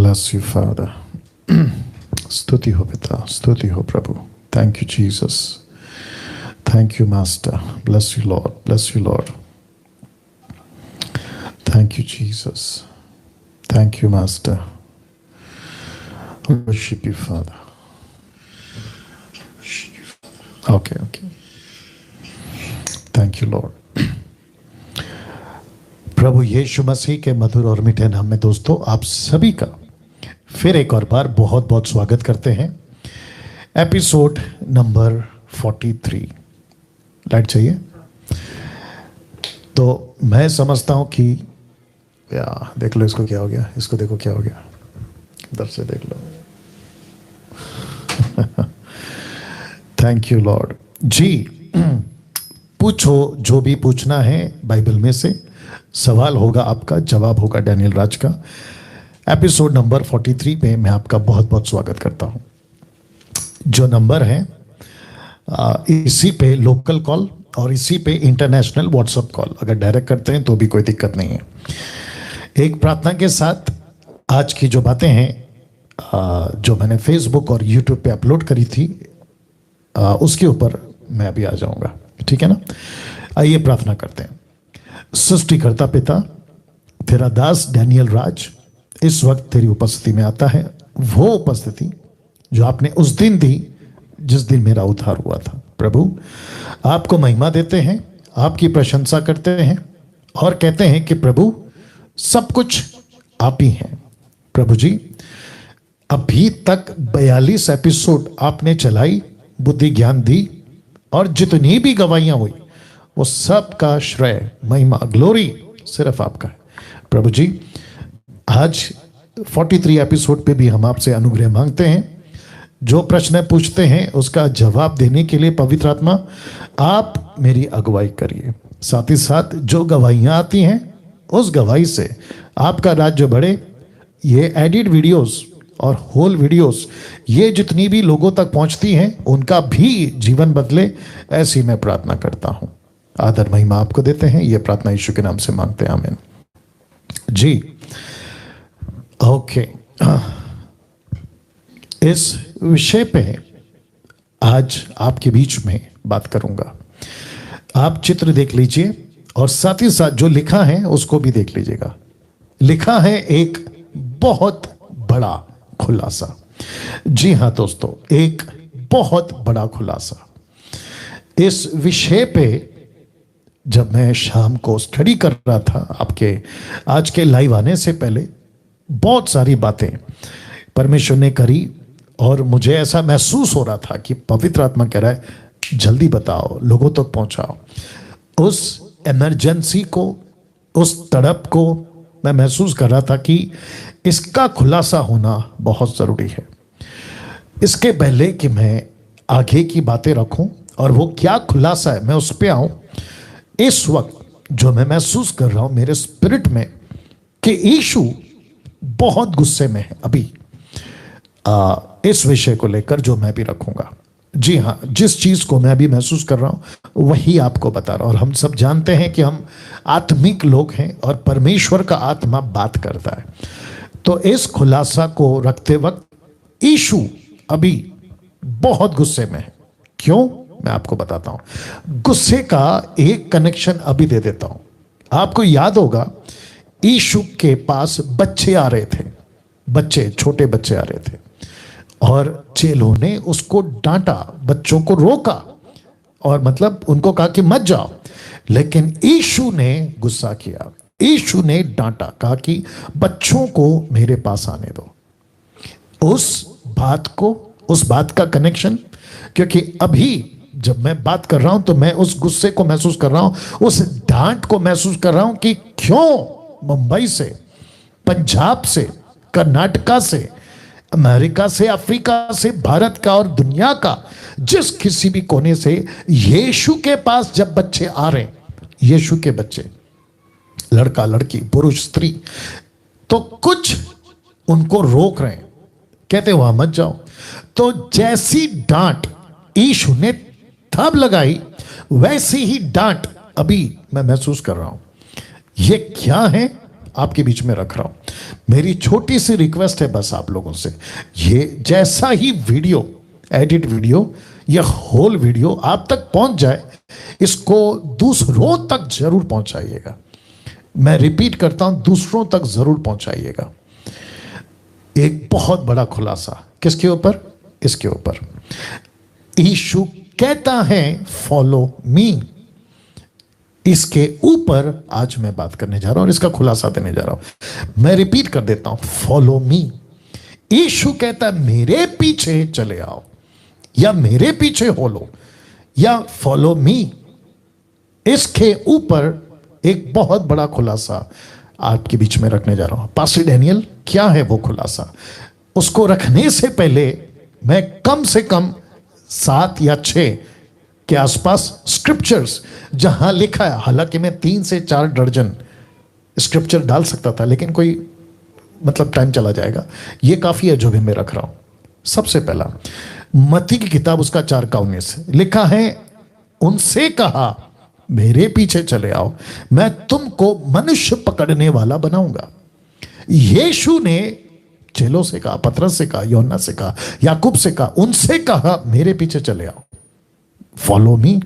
Bless you, Father. स्तुति हो पिता, स्तुति हो प्रभु. Thank you, Jesus. Thank you, Master. Bless you, Lord. Bless you, Lord. Thank you, Jesus. Thank you, Master. Worship you, Father. Okay. Thank you, Lord. प्रभु यीशु मसीह के मधुर और मीठे नाम में दोस्तों आप सभी का फिर एक और बार बहुत बहुत स्वागत करते हैं. Episode number 43. लाइट चाहिए तो मैं समझता हूं कि या देख लो इसको क्या हो गया, इसको देखो क्या हो गया, इधर से देख लो. थैंक यू लॉर्ड जी. पूछो जो भी पूछना है बाइबल में से. सवाल होगा आपका, जवाब होगा डैनियल राज का. एपिसोड नंबर 43 में मैं आपका बहुत बहुत स्वागत करता हूं. जो नंबर है इसी पे लोकल कॉल और इसी पे इंटरनेशनल व्हाट्सएप कॉल अगर डायरेक्ट करते हैं तो भी कोई दिक्कत नहीं है. एक प्रार्थना के साथ आज की जो बातें हैं जो मैंने फेसबुक और यूट्यूब पे अपलोड करी थी उसके ऊपर मैं अभी आ जाऊंगा. ठीक है ना. आइए प्रार्थना करते हैं. सृष्टिकर्ता पिता, तेरा दास डैनियल राज इस वक्त तेरी उपस्थिति में आता है. वो उपस्थिति जो आपने उस दिन दी जिस दिन मेरा उद्धार हुआ था. प्रभु आपको महिमा देते हैं, आपकी प्रशंसा करते हैं और कहते हैं कि प्रभु सब कुछ आप ही हैं. प्रभु जी अभी तक 42 एपिसोड आपने चलाई, बुद्धि ज्ञान दी और जितनी भी गवाहियां हुई वो सब का श्रेय, महिमा, ग्लोरी सिर्फ आपका है. प्रभु जी आज 43 एपिसोड पे भी हम आपसे अनुग्रह मांगते हैं. जो प्रश्न पूछते हैं उसका जवाब देने के लिए पवित्र आत्मा आप मेरी अगुवाई करिए. साथ ही साथ जो गवाहियां आती हैं उस गवाही से आपका राज्य बढ़े. ये एडिट वीडियोस और होल वीडियोस ये जितनी भी लोगों तक पहुंचती हैं उनका भी जीवन बदले, ऐसी मैं प्रार्थना करता हूं. आदर महिमा आपको देते हैं. ये प्रार्थना यीशु के नाम से मांगते हैं. आमीन जी. ओके. इस विषय पे आज आपके बीच में बात करूंगा. आप चित्र देख लीजिए और साथ ही साथ जो लिखा है उसको भी देख लीजिएगा. लिखा है एक बहुत बड़ा खुलासा. जी हां दोस्तों, एक बहुत बड़ा खुलासा. इस विषय पे जब मैं शाम को स्टडी कर रहा था आपके आज के लाइव आने से पहले, बहुत सारी बातें परमेश्वर ने करी और मुझे ऐसा महसूस हो रहा था कि पवित्र आत्मा कह रहा है जल्दी बताओ, लोगों तक पहुंचाओ. उस इमरजेंसी को, उस तड़प को मैं महसूस कर रहा था कि इसका खुलासा होना बहुत जरूरी है. इसके पहले कि मैं आगे की बातें रखूं और वो क्या खुलासा है मैं उस पर आऊं, इस वक्त जो मैं महसूस कर रहा हूं मेरे स्पिरिट में कि यीशु बहुत गुस्से में है अभी इस विषय को लेकर जो मैं भी रखूंगा. जी हां, जिस चीज को मैं अभी महसूस कर रहा हूं वही आपको बता रहा हूं. और हम सब जानते हैं कि हम आत्मिक लोग हैं और परमेश्वर का आत्मा बात करता है. तो इस खुलासा को रखते वक्त यीशु अभी बहुत गुस्से में है. क्यों मैं आपको बताता हूं. गुस्से का एक कनेक्शन अभी दे देता हूं. आपको याद होगा यीशु के पास बच्चे आ रहे थे, बच्चे, छोटे बच्चे आ रहे थे और चेलों ने उसको डांटा, बच्चों को रोका और मतलब उनको कहा कि मत जाओ. लेकिन यीशु ने गुस्सा किया, यीशु ने डांटा, कहा कि बच्चों को मेरे पास आने दो. उस बात का कनेक्शन, क्योंकि अभी जब मैं बात कर रहा हूं तो मैं उस गुस्से को महसूस कर रहा हूं, उस डांट को महसूस कर रहा हूं कि क्यों मुंबई से, पंजाब से, कर्नाटका से, अमेरिका से, अफ्रीका से, भारत का और दुनिया का जिस किसी भी कोने से यीशु के पास जब बच्चे आ रहे हैं, यीशु के बच्चे, लड़का लड़की, पुरुष स्त्री, तो कुछ उनको रोक रहे हैं, कहते वहां मत जाओ. तो जैसी डांट यीशु ने तब लगाई वैसी ही डांट अभी मैं महसूस कर रहा हूं. ये क्या है आपके बीच में रख रहा हूं. मेरी छोटी सी रिक्वेस्ट है बस आप लोगों से, ये जैसा ही वीडियो, एडिट वीडियो या होल वीडियो आप तक पहुंच जाए, इसको दूसरों तक जरूर पहुंचाइएगा। मैं रिपीट करता हूं, दूसरों तक जरूर पहुंचाइएगा। एक बहुत बड़ा खुलासा किसके ऊपर? इसके ऊपर। यीशु कहता है फॉलो मी, इसके ऊपर आज मैं बात करने जा रहा हूं और इसका खुलासा देने जा रहा हूं। मैं रिपीट कर देता हूं, फॉलो मी। यीशु कहता है मेरे पीछे चले आओ, या मेरे पीछे हो लो, या फॉलो मी। इसके ऊपर एक बहुत बड़ा खुलासा आपके बीच में रखने जा रहा हूं। पास्टर डैनियल, क्या है वो खुलासा? उसको रखने से पहले मैं कम से कम 7 या 6 के आसपास स्क्रिप्चर्स जहां लिखा है, हालांकि मैं 3 से 4 दर्जन स्क्रिप्चर डाल सकता था, लेकिन कोई मतलब टाइम चला जाएगा, ये काफी है जो भी मैं रख रहा हूं। सबसे पहला मत्ती की किताब, उसका 4:19 लिखा है, उनसे कहा मेरे पीछे चले आओ, मैं तुमको मनुष्य पकड़ने वाला बनाऊंगा। यीशु ने चेलों से कहा, पतरस से कहा, योहन्ना से कहा, याकूब से कहा, उनसे कहा मेरे पीछे चले आओ, फॉलो मी।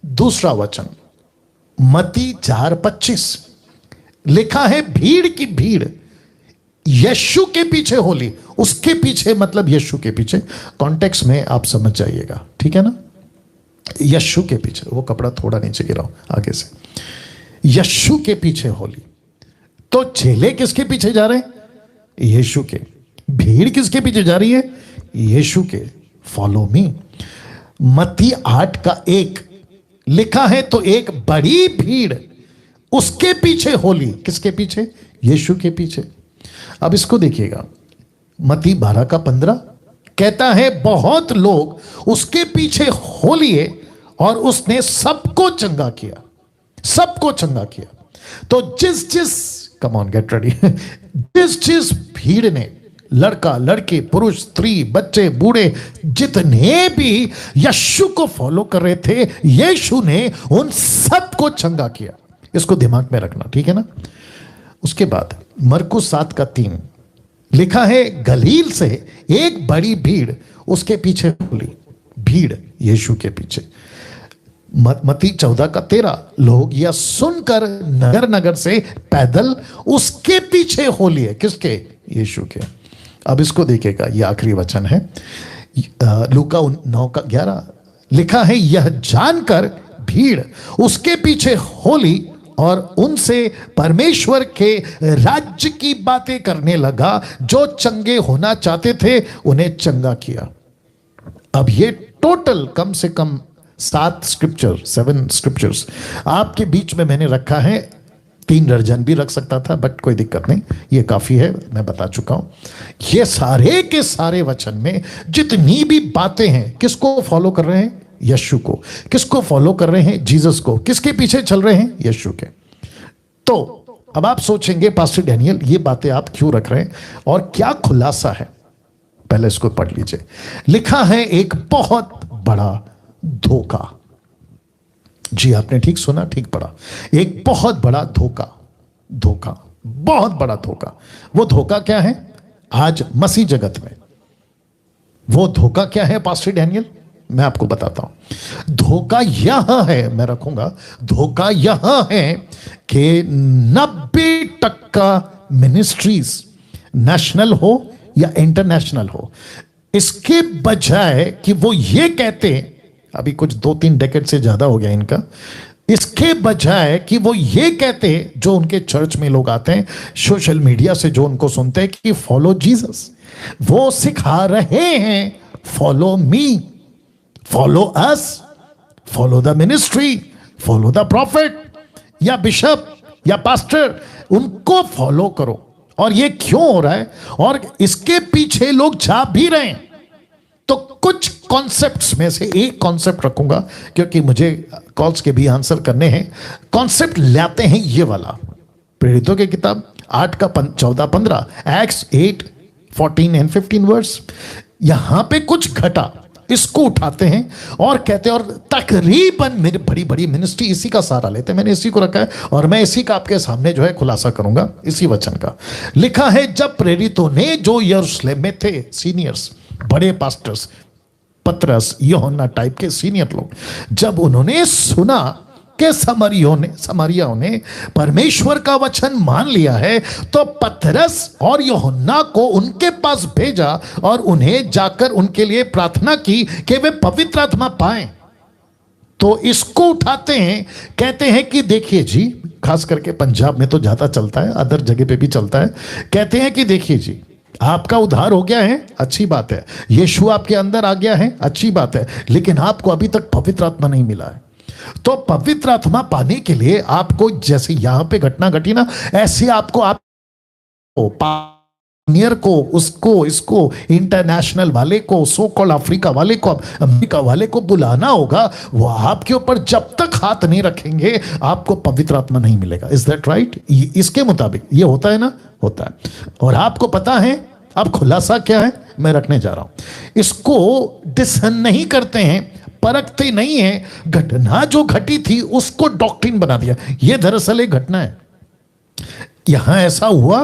दूसरा वचन मत्ती 4:25 लिखा है, भीड़ की भीड़ यीशु के पीछे होली। उसके पीछे मतलब यीशु के पीछे, कॉन्टेक्स्ट में आप समझ जाइएगा, ठीक है ना? यीशु के पीछे, वो कपड़ा थोड़ा नीचे गिराओ आगे से, यीशु के पीछे होली। तो चेले किसके पीछे जा रहे हैं? यीशु के। भीड़ किसके पीछे जा रही है? यीशु के। Follow me. मत्ती 8:1 लिखा है, तो एक बड़ी भीड़ उसके पीछे होली। किसके पीछे? यीशु के पीछे। अब इसको देखिएगा, मत्ती 12:15 कहता है, बहुत लोग उसके पीछे हो लिए और उसने सबको चंगा किया, सबको चंगा किया। तो जिस कम ऑन गेट रेडी, जिस भीड़ ने, लड़का लड़की पुरुष स्त्री बच्चे बूढ़े जितने भी यीशु को फॉलो कर रहे थे, यीशु ने उन सबको चंगा किया। इसको दिमाग में रखना, ठीक है ना? उसके बाद मरकुस 7:3 लिखा है, गलील से एक बड़ी भीड़ उसके पीछे होली। भीड़ यीशु के पीछे। मत्ती 14:13 लोग यह सुनकर नगर नगर से पैदल उसके पीछे हो लिए। किसके? यीशु के। अब इसको देखिएगा, यह आखिरी वचन है, लूका 9:11 लिखा है, यह जानकर भीड़ उसके पीछे होली और उनसे परमेश्वर के राज्य की बातें करने लगा। जो चंगे होना चाहते थे उन्हें चंगा किया। अब ये टोटल कम से कम 7 स्क्रिप्चर्स आपके बीच में मैंने रखा है। 3 दर्जन भी रख सकता था, बट कोई दिक्कत नहीं, ये काफी है, मैं बता चुका हूं। ये सारे के सारे वचन में जितनी भी बातें हैं, किसको फॉलो कर रहे हैं? यीशु को। किसको फॉलो कर रहे हैं? जीसस को। किसके पीछे चल रहे हैं? यीशु के। तो अब आप सोचेंगे, पास्टर डैनियल ये बातें आप क्यों रख रहे हैं और क्या खुलासा है? पहले इसको पढ़ लीजिए। लिखा है, एक बहुत बड़ा धोखा। जी आपने ठीक सुना, ठीक पढ़ा। एक बहुत बड़ा धोखा, बहुत बड़ा धोखा। वो धोखा क्या है आज मसीह जगत में? वो धोखा क्या है पास्टर डैनियल? मैं आपको बताता हूं। धोखा यह है, मैं रखूंगा, धोखा यह है कि 90% मिनिस्ट्रीज नेशनल हो या इंटरनेशनल हो, इसके बजाय कि वो ये कहते, अभी कुछ 2-3 डेकेड से ज्यादा हो गया इनका, इसके बजाय कि वो ये कहते, जो उनके चर्च में लोग आते हैं, सोशल मीडिया से जो उनको सुनते हैं कि फॉलो जीसस, वो सिखा रहे हैं follow me, follow us, follow the ministry, follow the profit या बिशप या पास्टर, उनको फॉलो करो। और ये क्यों हो रहा है और इसके पीछे लोग जा भी रहे हैं। तो कुछ कॉन्सेप्ट्स में से एक कॉन्सेप्ट रखूंगा, क्योंकि मुझे कॉल्स के भी आंसर करने हैं। कॉन्सेप्ट लाते हैं ये वाला, प्रेरितों की किताब 8:14-15, एक्ट्स 8:14 and 15 वर्स। यहां पे कुछ घटा, इसको उठाते हैं और कहते हैं, और तकरीबन मेरी बड़ी बड़ी मिनिस्ट्री इसी का सहारा लेते हैं। मैंने इसी को रखा है और मैं इसी का आपके सामने जो है खुलासा करूंगा इसी वचन का। लिखा है, जब प्रेरितों ने जो यरूशलेम में थे, सीनियर्स, बड़े पास्टर्स, पतरस, यूहन्ना टाइप के सीनियर लोग, जब उन्होंने सुना कि समरियाओं ने परमेश्वर का वचन मान लिया है, तो पतरस और यूहन्ना को उनके पास भेजा और उन्हें जाकर उनके लिए प्रार्थना की कि वे पवित्र आत्मा पाएं। तो इसको उठाते हैं, कहते हैं कि देखिए जी, खास करके पंजाब में तो ज्यादा चलता है, अदर जगह पे भी चलता है। कहते हैं कि देखिए जी, आपका उद्धार हो गया है, अच्छी बात है, यीशु आपके अंदर आ गया है, अच्छी बात है, लेकिन आपको अभी तक पवित्र आत्मा नहीं मिला है। तो पवित्र आत्मा पाने के लिए आपको, जैसे यहां पे घटना घटी ना, ऐसे आपको आप नियर को, उसको, इसको, इंटरनेशनल वाले को, सो कॉल्ड अफ्रीका वाले को, अमेरिका वाले को बुलाना होगा। वो आपके ऊपर जब तक हाथ नहीं रखेंगे आपको पवित्र आत्मा नहीं मिलेगा। Is that right? इसके मुताबिक ये होता है ना? होता है। और आपको पता है अब खुलासा क्या है मैं रखने जा रहा हूं। इसको डिसन नहीं करते हैं, परखते नहीं है। घटना जो घटी थी उसको डॉक्ट्रिन बना दिया। यह दरअसल एक घटना है। यहां ऐसा हुआ,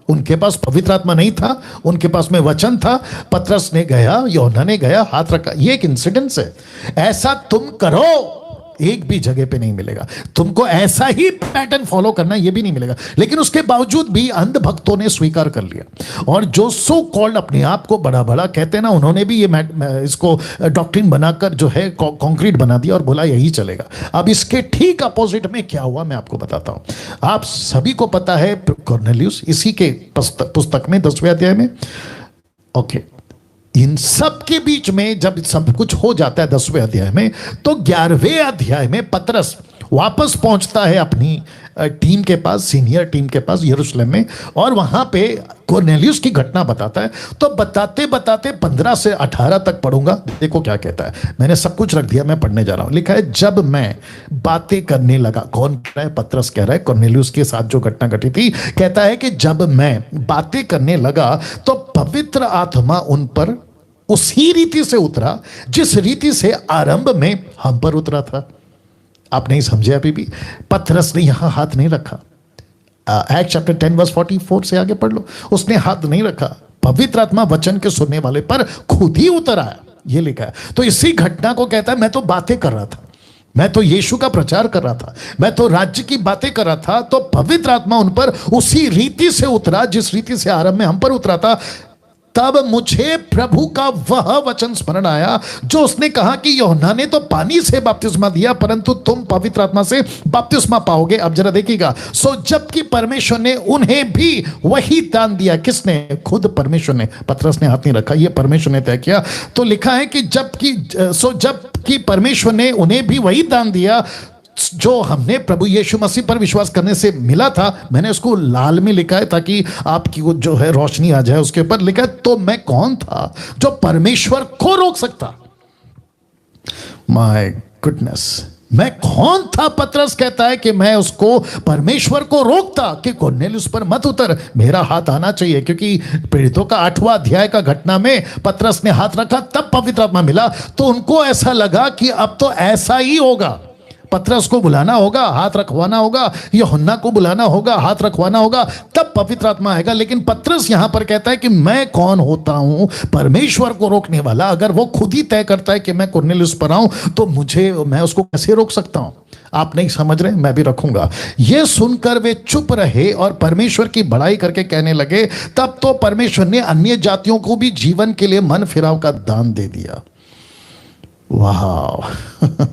उनके पास पवित्र आत्मा नहीं था, उनके पास में वचन था। पतरस ने गया, यूहन्ना ने गया, हाथ रखा। ये एक इंसिडेंस है। ऐसा तुम करो, एक भी जगह पे नहीं मिलेगा। तुमको ऐसा ही पैटर्न फॉलो करना, ये भी नहीं मिलेगा। लेकिन उसके बावजूद भी अंध भक्तों ने स्वीकार कर लिया, और जो सो कॉल्ड अपने आप को बड़ा बड़ा कहते हैं ना, उन्होंने भी ये इसको डॉक्ट्रिन बनाकर जो है कॉन्क्रीट बना दिया और बोला यही चलेगा। अब इसके ठीक अपोजिट में क्या हुआ मैं आपको बताता हूं। आप सभी को पता है कॉर्नेलियस, इसी के पुस्तक में 10वें अध्याय में, ओके, इन सब के बीच में जब सब कुछ हो जाता है 10वें अध्याय में, तो 11वें अध्याय में पतरस वापस पहुंचता है अपनी टीम के पास, सीनियर टीम के पास यरूशलेम में, और वहां पे कॉर्नेलियस की घटना बताता है। तो बताते बताते 15 से 18 तक पढ़ूंगा। देखो क्या कहता है, मैंने सब कुछ रख दिया, मैं पढ़ने जा रहा हूं। लिखा है, जब मैं बातें करने लगा, कौन कह रहा है? पतरस कह रहा है। कॉर्नेलियस के साथ जो घटना घटी थी, कहता है कि जब मैं बातें करने लगा तो पवित्र आत्मा उन पर उसी रीति से उतरा जिस रीति से आरंभ में हम पर उतरा था। आप नहीं समझे अभी भी? पतरस ने यहां हाथ नहीं रखा। एक्ट चैप्टर 10 वर्स 44 से आगे पढ़ लो। उसने हाथ नहीं रखा, पवित्र आत्मा वचन के सुनने वाले पर खुद ही उतर आया, ये लिखा है। तो इसी घटना को कहता है, मैं तो बातें कर रहा था, मैं तो यीशु का प्रचार कर रहा था, मैं तो राज्य की बातें कर रहा था, तो पवित्र आत्मा उन पर उसी रीति से उतरा जिस रीति से आरंभ में हम पर उतरा था। तब मुझे प्रभु का वह वचन स्मरण आया जो उसने कहा कि यूहन्ना ने तो पानी से बपतिस्मा दिया, परंतु तुम पवित्र आत्मा से बपतिस्मा पाओगे। अब जरा देखिएगा, सो जबकि परमेश्वर ने उन्हें भी वही दान दिया। किसने? खुद परमेश्वर ने। पतरस ने हाथ नहीं रखा, यह परमेश्वर ने तय किया। तो लिखा है कि जबकि परमेश्वर ने उन्हें भी वही दान दिया जो हमने प्रभु यीशु मसीह पर विश्वास करने से मिला था। मैंने उसको लाल में लिखा है ताकि आपकी वो जो है रोशनी आ जाए उसके ऊपर। लिखा है, तो मैं कौन था जो परमेश्वर को रोक सकता? माय गुडनेस, मैं कौन था? पतरस कहता है कि मैं उसको, परमेश्वर को रोकता कि कॉर्नेलियस पर मत उतर, मेरा हाथ आना चाहिए। क्योंकि प्रेरितों का 8वां अध्याय का घटना में पतरस ने हाथ रखा, तब पवित्र आत्मा मिला। तो उनको ऐसा लगा कि अब तो ऐसा ही होगा, पतरस को बुलाना होगा, हाथ रखवाना होगा, यूहन्ना को बुलाना होगा, हाथ रखवाना होगा, तब पवित्र आत्मा आएगा। लेकिन पतरस यहां पर कहता है कि मैं कौन होता हूं परमेश्वर को रोकने वाला? अगर वो खुद ही तय करता है कि मैं कॉर्नेलियस पर आऊं, तो मैं उसको कैसे रोक सकता हूं? आप नहीं समझ रहे, मैं भी रखूंगा। यह सुनकर वे चुप रहे और परमेश्वर की बड़ाई करके कहने लगे, तब तो परमेश्वर ने अन्य जातियों को भी जीवन के लिए मन फिराव का दान दे दिया। वाह,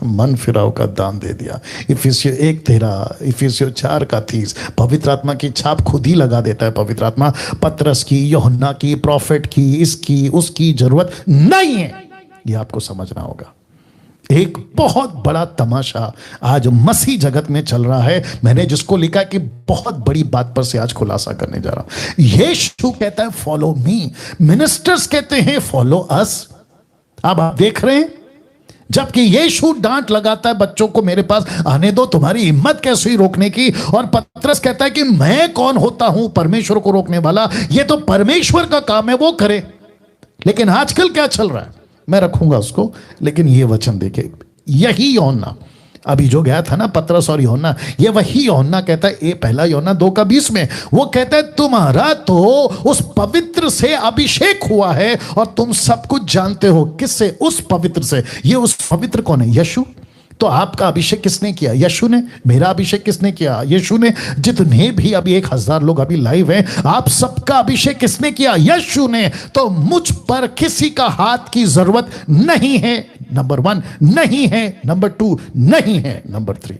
मन फिराव का दान दे दिया। इफिसियों 1:13, इफिसियों 4:30। पवित्र आत्मा की छाप खुद ही लगा देता है पवित्र आत्मा। पतरस की, यूहन्ना की, प्रॉफिट की, इसकी उसकी जरूरत नहीं है। यह आपको समझना होगा। एक बहुत बड़ा तमाशा आज मसीह जगत में चल रहा है। मैंने जिसको लिखा कि बहुत बड़ी बात पर से आज खुलासा करने जा रहा हूं। यीशु कहता है फॉलो मी, मिनिस्टर्स कहते हैं फॉलो अस। अब आप देख रहे हैं, जबकि यीशु डांट लगाता है बच्चों को, मेरे पास आने दो, तुम्हारी हिम्मत कैसे हुई रोकने की? और पतरस कहता है कि मैं कौन होता हूं परमेश्वर को रोकने वाला? ये तो परमेश्वर का काम है, वो करे। लेकिन आजकल क्या चल रहा है? मैं रखूंगा उसको, लेकिन ये वचन देखे, यही यूहन्ना अभी जो गया था ना, पतरस और यूहन्ना, ये वही यूहन्ना कहता है, ये पहला यूहन्ना 2:20 में वो कहता है तुम्हारा तो उस पवित्र से अभिषेक हुआ है और तुम सब कुछ जानते हो। किससे? उस पवित्र से। ये उस पवित्र कौन है? यीशु। तो आपका अभिषेक किसने किया? यीशु ने। मेरा अभिषेक किसने किया? यीशु ने। जितने भी अभी 1000 लोग अभी लाइव हैं, आप सबका अभिषेक किसने किया? यीशु ने। तो मुझ पर किसी का हाथ की जरूरत नहीं है, नंबर 1, नहीं है, नंबर 2 नहीं है, नंबर 3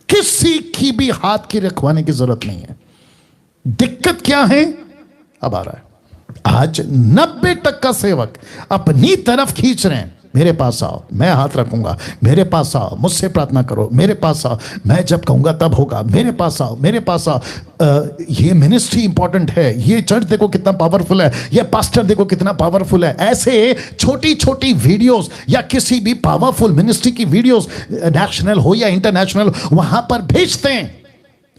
किसी की भी हाथ की रखवाने की जरूरत नहीं है। दिक्कत क्या है? अब आ रहा है। आज 90% सेवक अपनी तरफ खींच रहे हैं, मेरे पास आओ, मैं हाथ रखूंगा, मेरे पास आओ, मुझसे प्रार्थना करो, मेरे पास आओ, मैं जब कहूंगा तब होगा, मेरे पास आओ, मेरे पास आओ। ये मिनिस्ट्री इंपॉर्टेंट है, ये चर्च देखो कितना पावरफुल है, ये पास्टर देखो कितना पावरफुल है। ऐसे छोटी छोटी वीडियोस या किसी भी पावरफुल मिनिस्ट्री की वीडियोस, नेशनल हो या इंटरनेशनल, वहां पर भेजते हैं।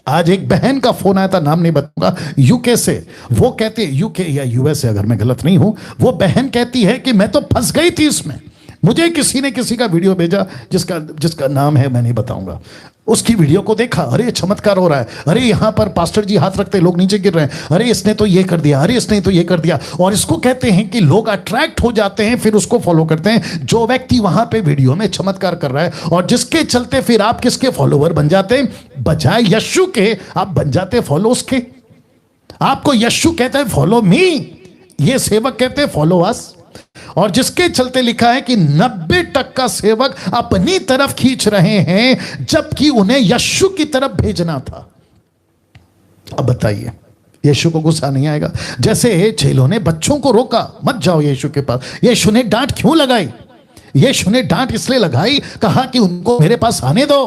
आज एक बहन का फोन आया था, नाम नहीं बताऊंगा, यूके से। वो कहते, यूके या यूएस अगर मैं गलत नहीं हूं, वो बहन कहती है कि मैं तो फंस गई थी इसमें। मुझे किसी ने किसी का वीडियो भेजा, जिसका नाम है मैं नहीं बताऊंगा, उसकी वीडियो को देखा, अरे चमत्कार हो रहा है, अरे यहां पर पास्टर जी हाथ रखते लोग नीचे गिर रहे हैं, अरे इसने तो ये कर दिया, अरे इसने तो ये कर दिया। और इसको कहते हैं कि लोग अट्रैक्ट हो जाते हैं, फिर उसको फॉलो करते हैं, जो व्यक्ति वहां पे वीडियो में चमत्कार कर रहा है, और जिसके चलते फिर आप किसके फॉलोवर बन जाते हैं? बजाय यीशु के आप बन जाते फॉलोअर्स के। आपको यीशु कहता है फॉलो मी, ये सेवक कहते हैं फॉलो अस। और जिसके चलते लिखा है कि 90% सेवक अपनी तरफ खींच रहे हैं, जबकि उन्हें यीशु की तरफ भेजना था। अब बताइए, यीशु को गुस्सा नहीं आएगा? जैसे चेलों ने बच्चों को रोका, मत जाओ यीशु के पास। यीशु ने डांट क्यों लगाई? यीशु ने डांट इसलिए लगाई, कहा कि उनको मेरे पास आने दो,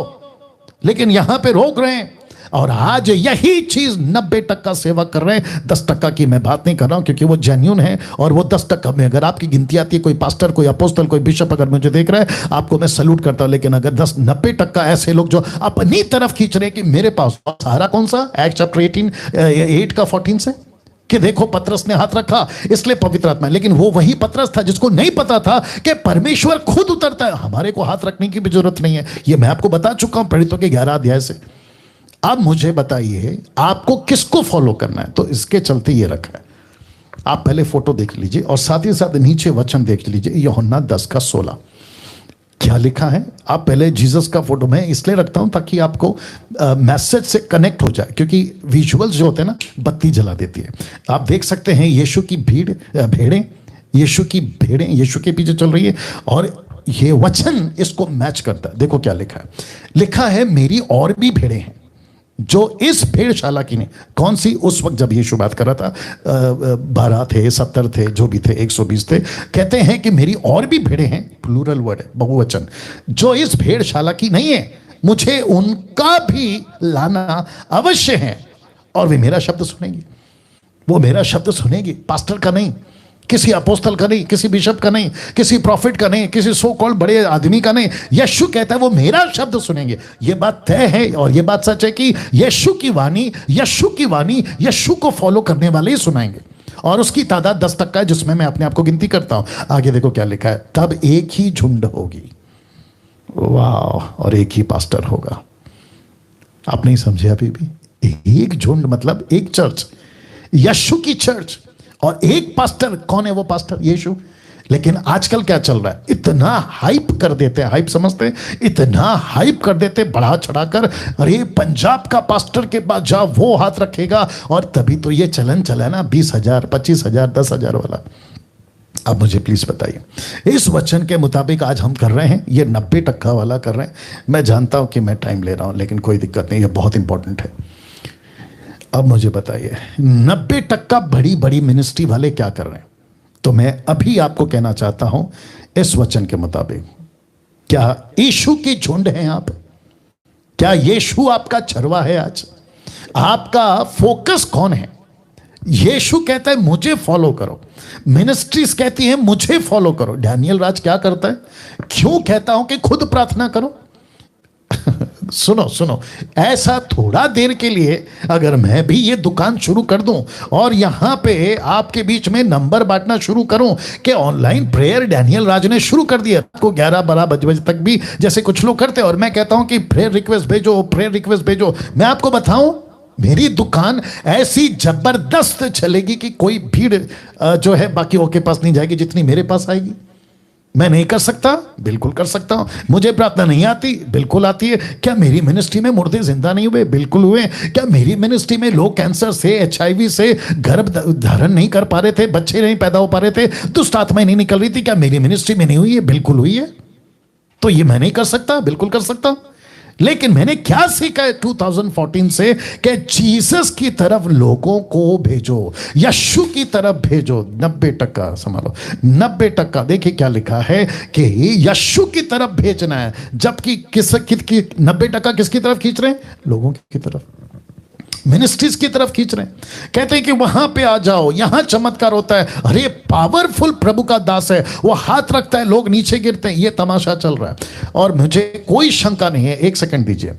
लेकिन यहां पे रोक रहे हैं। और आज यही चीज 90% सेवा कर रहे हैं। 10% की मैं बात नहीं कर रहा हूं, क्योंकि वो जेन्युइन है, और वो 10% में अगर आपकी गिनती आती है, कोई पास्टर, कोई अपोस्टल, कोई बिशप अगर मुझे देख रहा है, आपको मैं सल्यूट करता हूं। लेकिन अगर 90% ऐसे लोग जो अपनी तरफ खींच रहे हैं कि मेरे पास, सहारा कौन सा? एक्ट चैप्टर 8 का 14 से, कि देखो पतरस ने हाथ रखा इसलिए पवित्र आत्मा। लेकिन वो वही पतरस था जिसको नहीं पता था कि परमेश्वर खुद उतरता है, हमारे को हाथ रखने की भी जरूरत नहीं है। ये मैं आपको बता चुका हूं प्रेरितों के 11 अध्याय से। अब मुझे बताइए आपको किसको फॉलो करना है? तो इसके चलते ये रखा है। आप पहले फोटो देख लीजिए और साथ ही साथ नीचे वचन देख लीजिए, यूहन्ना 10:16 क्या लिखा है। आप पहले जीसस का फोटो मैं इसलिए रखता हूं ताकि आपको मैसेज से कनेक्ट हो जाए, क्योंकि विजुअल्स जो होते हैं ना, बत्ती जला देती है। आप देख सकते हैं यीशु की भेड़ें, यीशु की भेड़ें यीशु के पीछे चल रही है, और ये वचन इसको मैच करता है। देखो क्या लिखा है, लिखा है मेरी और भी भेड़ें हैं जो इस भेड़शाला की नहीं। कौन सी? उस वक्त जब यीशु बात कर रहा था, 12 थे, 70 थे, जो भी थे, 120 थे। कहते हैं कि मेरी और भी भेड़ें हैं, प्लूरल वर्ड है, बहुवचन, जो इस भेड़शाला की नहीं है, मुझे उनका भी लाना अवश्य है, और वे मेरा शब्द सुनेंगी। वो मेरा शब्द सुनेगी, पास्टर का नहीं, किसी अपोस्तल का नहीं, किसी बिशप का नहीं, किसी प्रॉफिट का नहीं, किसी सो कॉल्ड बड़े आदमी का नहीं। यीशु कहता है वो मेरा शब्द सुनेंगे। ये बात तय है, और ये बात सच है कि यीशु की वाणी यीशु को फॉलो करने वाले ही सुनाएंगे, और उसकी तादाद 10% है, जिसमें मैं अपने आप को गिनती करता हूं। आगे देखो क्या लिखा है, तब एक ही झुंड होगी, वाह, और एक ही पास्टर होगा। आप नहीं समझे अभी भी? एक झुंड मतलब एक चर्च, यीशु की चर्च, और एक पास्टर। कौन है वो पास्टर? यीशु। लेकिन आजकल क्या चल रहा है, इतना हाइप कर देते हैं, हाइप समझते हैं, इतना हाइप कर देते, बढ़ा चढ़ाकर, अरे पंजाब का पास्टर के पास जाओ, वो हाथ रखेगा, और तभी तो ये चलन चला ना 20,000, 25,000, 10,000 वाला। अब मुझे प्लीज बताइए, इस वचन के मुताबिक आज हम कर रहे हैं, ये 90% वाला कर रहे हैं। मैं जानता हूं कि मैं टाइम ले रहा हूं, लेकिन कोई दिक्कत नहीं, ये बहुत इंपॉर्टेंट है। अब मुझे बताइए 90% बड़ी बड़ी मिनिस्ट्री वाले क्या कर रहे हैं? तो मैं अभी आपको कहना चाहता हूं, इस वचन के मुताबिक, क्या यीशु की झुंड हैं आप? क्या यीशु आपका चरवा है? आज आपका फोकस कौन है? यीशु कहता है मुझे फॉलो करो, मिनिस्ट्रीज कहती हैं मुझे फॉलो करो। डैनियल राज क्या करता है? क्यों कहता हूं कि खुद प्रार्थना करो? सुनो सुनो, ऐसा थोड़ा देर के लिए अगर मैं भी ये दुकान शुरू कर दूं और यहां पे आपके बीच में नंबर बांटना शुरू करूं कि ऑनलाइन प्रेयर डैनियल राज ने शुरू कर दिया को 11-12 बजे तक भी जैसे कुछ लोग करते हैं, और मैं कहता हूं कि प्रेयर रिक्वेस्ट भेजो, प्रेयर रिक्वेस्ट भेजो, मैं आपको बताऊं मेरी दुकान ऐसी जबरदस्त चलेगी कि कोई भीड़ जो है बाकियों के पास नहीं जाएगी जितनी मेरे पास आएगी। मैं नहीं कर सकता? बिल्कुल कर सकता हूं। मुझे प्रार्थना नहीं आती? बिल्कुल आती है। क्या मेरी मिनिस्ट्री में मुर्दे जिंदा नहीं हुए? बिल्कुल हुए। क्या मेरी मिनिस्ट्री में लोग कैंसर से, HIV से गर्भ धारण नहीं कर पा रहे थे, बच्चे नहीं पैदा हो पा रहे थे, दुष्ट आत्माएं नहीं निकल रही थी? क्या मेरी मिनिस्ट्री में नहीं हुई है? बिल्कुल हुई है। तो ये मैं नहीं कर सकता? बिल्कुल कर सकता हूं। लेकिन मैंने क्या सीखा है 2014 से कि जीसस की तरफ लोगों को भेजो, यीशु की तरफ भेजो। 90% संभालो, 90%। देखिए क्या लिखा है कि यीशु की तरफ भेजना है, जबकि किस 90% किसकी तरफ खींच रहे हैं? लोगों की तरफ, मिनिस्ट्रीज की तरफ खींच रहे हैं। कहते हैं कि वहां पे आ जाओ, यहां चमत्कार होता है। अरे पावरफुल प्रभु का दास है, वो हाथ रखता है, लोग नीचे गिरते हैं। ये तमाशा चल रहा है और मुझे कोई शंका नहीं है, एक सेकंड दीजिए,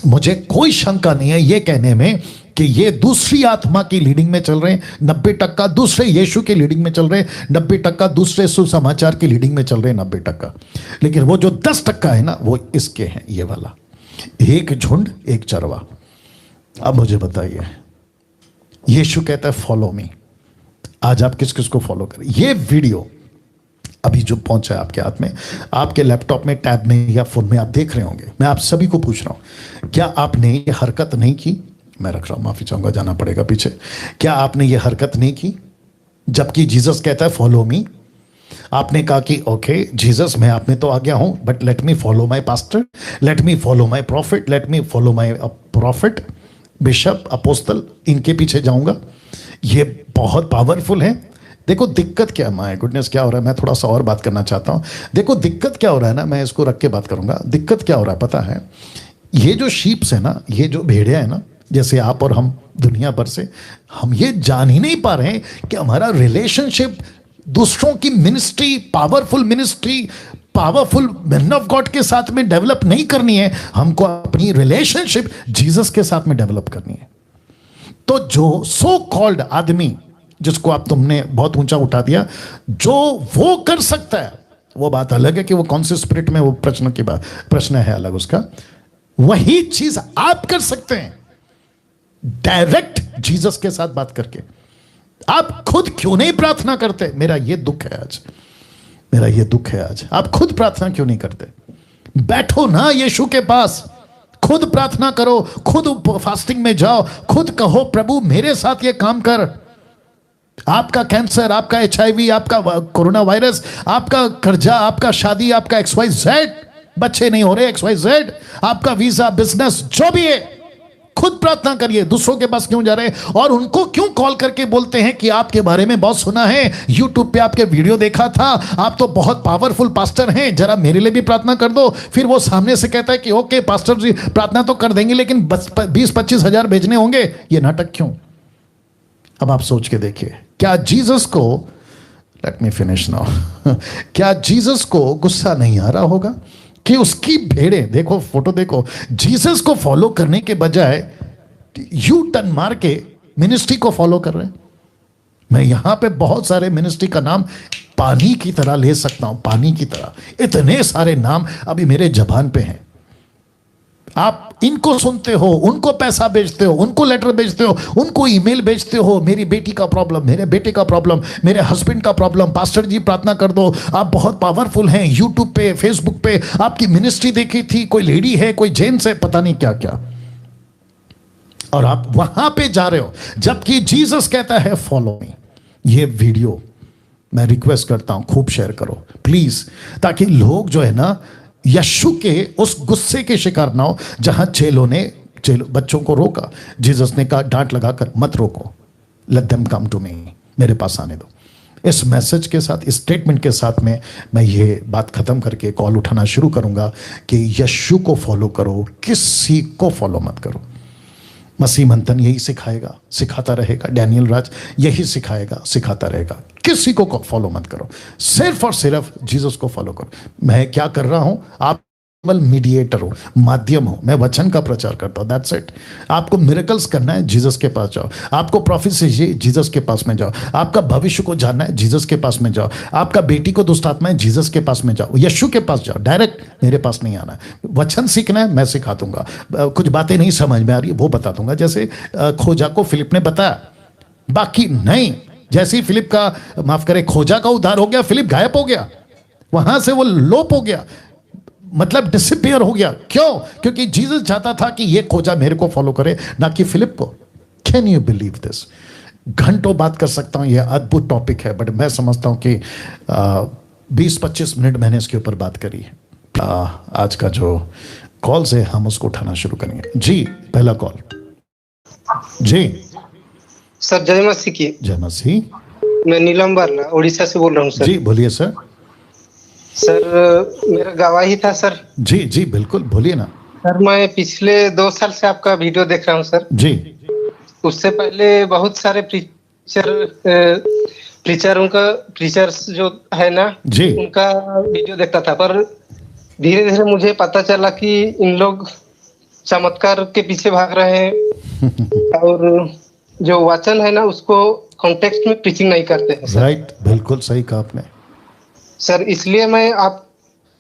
मुझे कोई शंका नहीं है ये कहने में कि ये दूसरी आत्मा की लीडिंग में चल रहे हैं। 90% दूसरे यीशु की लीडिंग में चल रहे हैं, 90% दूसरे सुसमाचार की लीडिंग में चल रहे हैं, 90%। लेकिन वो जो 10% है ना, वो इसके हैं, ये वाला एक झुंड एक चरवा। अब मुझे बताइए, यीशु कहता है फॉलो मी। आज आप किस किस को फॉलो करें? ये वीडियो अभी जो पहुंचा है आपके हाथ में, आपके लैपटॉप में, टैब में या फोन में आप देख रहे होंगे। मैं आप सभी को पूछ रहा हूं, क्या आपने ये हरकत नहीं की? मैं रख रहा हूं, माफी चाहूंगा, जाना पड़ेगा पीछे। क्या आपने ये हरकत नहीं की जबकि जीसस कहता है फॉलो मी? आपने कहा कि ओके जीसस, मैं आप में तो आ गया हूं, but let me follow my pastor, let me follow my profit, let me follow my profit, bishop, apostle, इनके पीछे जाऊंगा। ये बहुत पावरफुल है। देखो दिक्कत क्या, माय गुडनेस, क्या हो रहा है, मैं थोड़ा सा और बात करना चाहता हूं। देखो दिक्कत क्या हो रहा है ना, मैं इसको रख के बात करूंगा। दिक्कत क्या हो रहा है पता है? ये जो शीप्स है ना, ये जो भेड़िया है ना, जैसे आप और हम दुनिया भर से, हम ये जान ही नहीं पा रहे हैं कि हमारा रिलेशनशिप दूसरों की ministry, powerful ministry, powerful man of God के साथ में डेवलप नहीं करनी है, हमको अपनी रिलेशनशिप जीसस के साथ में डेवलप करनी है। तो जो सो कॉल्ड आदमी, जिसको आप तुमने बहुत ऊंचा उठा दिया, जो वो कर सकता है, वो बात अलग है कि वो कौन से स्पिरिट में, वो प्रश्न की बात, प्रश्न है अलग उसका। वही चीज आप कर सकते हैं डायरेक्ट जीसस के साथ बात करके। आप खुद क्यों नहीं प्रार्थना करते? मेरा ये दुख है आज, मेरा ये दुख है आज। आप खुद प्रार्थना क्यों नहीं करते? बैठो ना यीशु के पास, खुद प्रार्थना करो, खुद फास्टिंग में जाओ, खुद कहो प्रभु मेरे साथ ये काम कर। आपका कैंसर, आपका HIV, आपका कोरोना वायरस, आपका कर्जा, आपका शादी, आपका XYZ, बच्चे नहीं हो रहे XYZ, आपका वीजा, बिजनेस, जो भी है, खुद प्रार्थना करिए। दूसरों के पास क्यों जा रहे हैं? और उनको क्यों कॉल करके बोलते हैं कि आपके बारे में बहुत सुना है, यूट्यूब पे आपके वीडियो देखा था, आप तो बहुत पावरफुल पास्टर हैं, जरा मेरे लिए भी प्रार्थना कर दो। फिर वो सामने से कहता है कि ओके पास्टर जी प्रार्थना तो कर देंगे, लेकिन 20-25 हजार भेजने होंगे। ये नाटक क्यों? अब आप सोच के देखिए, क्या जीसस को, लेट मी फिनिश नाउ, क्या जीसस को गुस्सा नहीं आ रहा होगा कि उसकी भेड़ें, देखो फोटो देखो, जीसस को फॉलो करने के बजाय यू टर्न मार के मिनिस्ट्री को फॉलो कर रहे हैं। मैं यहां पे बहुत सारे मिनिस्ट्री का नाम पानी की तरह ले सकता हूं, पानी की तरह, इतने सारे नाम अभी मेरे जबान पे हैं। आप इनको सुनते हो, उनको पैसा भेजते हो, उनको लेटर भेजते हो, उनको ईमेल भेजते हो, मेरी बेटी का प्रॉब्लम, मेरे बेटे का प्रॉब्लम, मेरे हस्बैंड का प्रॉब्लम, पास्टर जी प्रार्थना कर दो, आप बहुत पावरफुल हैं। यूट्यूब पे, फेसबुक पे आपकी मिनिस्ट्री देखी थी, कोई लेडी है, कोई जेंट्स है, पता नहीं क्या क्या, और आप वहां पे जा रहे हो, जबकि जीसस कहता है फॉलो मी। ये वीडियो मैं रिक्वेस्ट करता हूं खूब शेयर करो प्लीज, ताकि लोग जो है ना यीशु के उस गुस्से के शिकार ना हो। जहां चेलों ने बच्चों को रोका, जीसस ने कहा डांट लगाकर मत रोको, let them come to me, मेरे पास आने दो। इस मैसेज के साथ, इस स्टेटमेंट के साथ में मैं ये बात खत्म करके कॉल उठाना शुरू करूंगा कि यीशु को फॉलो करो, किसी को फॉलो मत करो। मसीह मंथन यही सिखाएगा, सिखाता रहेगा, डैनियल राज यही सिखाएगा, सिखाता रहेगा। किसी को फॉलो मत करो, सिर्फ और सिर्फ जीसस को फॉलो करो। मैं क्या कर रहा हूं, आप केवल मीडिएटर हो, माध्यम हो, मैं वचन का प्रचार करता हूं, दैट्स इट। आपको मिरेकल्स करना है, जीसस के पास जाओ। आपको प्रोफेसी, जीसस के पास में जाओ। आपका भविष्य को जानना है, जीसस के पास में जाओ। आपका बेटी को दुष्ट आत्मा है, जीसस के पास में जाओ, यीशु के पास जाओ। डायरेक्ट मेरे पास नहीं आना है। वचन सीखना है, मैं सिखा दूंगा। कुछ बातें नहीं समझ में आ रही वो बता दूंगा, जैसे खोजा को फिलिप ने बताया, बाकी नहीं। जैसे ही फिलिप का, माफ करे, खोजा का उद्धार हो गया, फिलिप गायब हो गया, वहां से वो लोप हो गया, मतलब डिसअपियर हो गया। क्यों? क्योंकि जीसस चाहता था कि ये खोजा मेरे को फॉलो करे, ना कि फिलिप को। Can you believe this? घंटों बात कर सकता हूं, यह अद्भुत टॉपिक है, बट मैं समझता हूं कि 20-25 मिनट मैंने इसके ऊपर बात करी है। आज का जो कॉल से हम उसको उठाना शुरू करेंगे। जी, पहला कॉल। जी सर, जय मसीह की। जय मसीह। मैं नीलम बारला उड़ीसा से बोल रहा हूँ सर। जी बोलिए सर। सर, मेरा गवाही था सर। जी जी बिल्कुल, बोलिए ना सर। मैं पिछले 2 साल से आपका वीडियो देख रहा हूँ सर। जी। उससे पहले बहुत सारे प्रीचर्स जो है ना जी, उनका वीडियो देखता था, पर धीरे धीरे मुझे पता चला कि इन लोग चमत्कार के पीछे भाग रहे हैं और जो वचन है ना उसको कॉन्टेक्स्ट में प्रीचिंग नहीं करते हैं सर। राइट, बिल्कुल सही कहा आपने सर। इसलिए मैं आप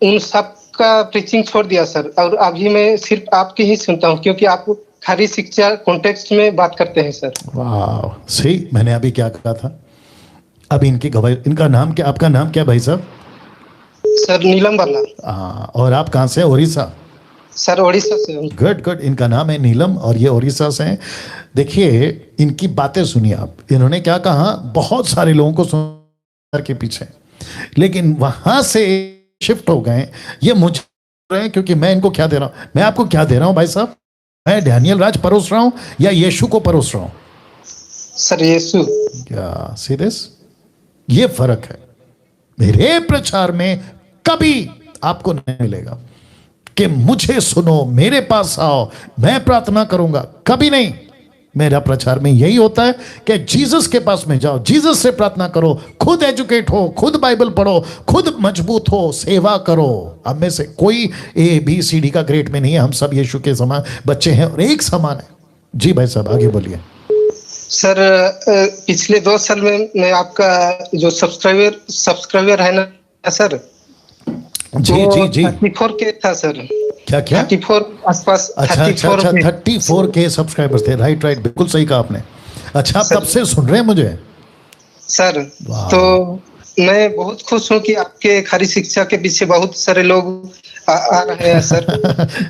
उन सब का प्रीचिंग छोड़ दिया सर, और अभी मैं सिर्फ आपकी ही सुनता हूँ, क्योंकि आप खाली शिक्षा कॉन्टेक्स्ट में बात करते हैं सर। वाह, सही। मैंने अभी क्या कहा था? अभी इनकी गवाही, इनका नाम क्या, आपका नाम क्या भाई साहब? सर, नीलम बाला। और आप कहाँ से? उड़ीसा? सर, उड़ीसा से हूँ। Good good. इनका नाम है नीलम और ये उड़ीसा से हैं। देखिए, इनकी बातें सुनिए आप। इन्होंने क्या कहा? बहुत सारे लोगों को सुन के पीछे, लेकिन वहां से शिफ्ट हो गए। ये मुझे रहे हैं, क्योंकि मैं इनको क्या दे रहा हूं? मैं आपको क्या दे रहा हूं भाई साहब? मैं डैनियल राज परोस रहा हूं या यीशु को परोस रहा हूं? सर, यीशु। क्या सी दिस? ये फर्क है। मेरे प्रचार में कभी आपको नहीं मिलेगा कि मुझे सुनो, मेरे पास आओ, मैं प्रार्थना करूंगा, कभी नहीं। मेरा प्रचार में यही होता है कि जीसस के पास में जाओ, जीसस से प्रार्थना करो, खुद एजुकेट हो, खुद बाइबल पढ़ो, खुद मजबूत हो, सेवा करो। हम में से कोई ABCD का ग्रेड में नहीं है, हम सब यीशु के समान बच्चे हैं और एक समान है। जी भाई साहब, आगे बोलिए। सर, पिछले 2 साल में मैं आपका जो सब्सक्राइबर है ना सर, जी जी जी, 34 के था सर। क्या क्या? 34 आसपास। अच्छा अच्छा अच्छा, 34 के सब्सक्राइबर्स थे। राइट राइट, बिल्कुल सही कहा आपने। अच्छा, आप तब से सुन रहे हैं मुझे सर? तो मैं बहुत खुश हूँ कि आपके खाली शिक्षा के पीछे बहुत सारे लोग आ रहे हैं सर।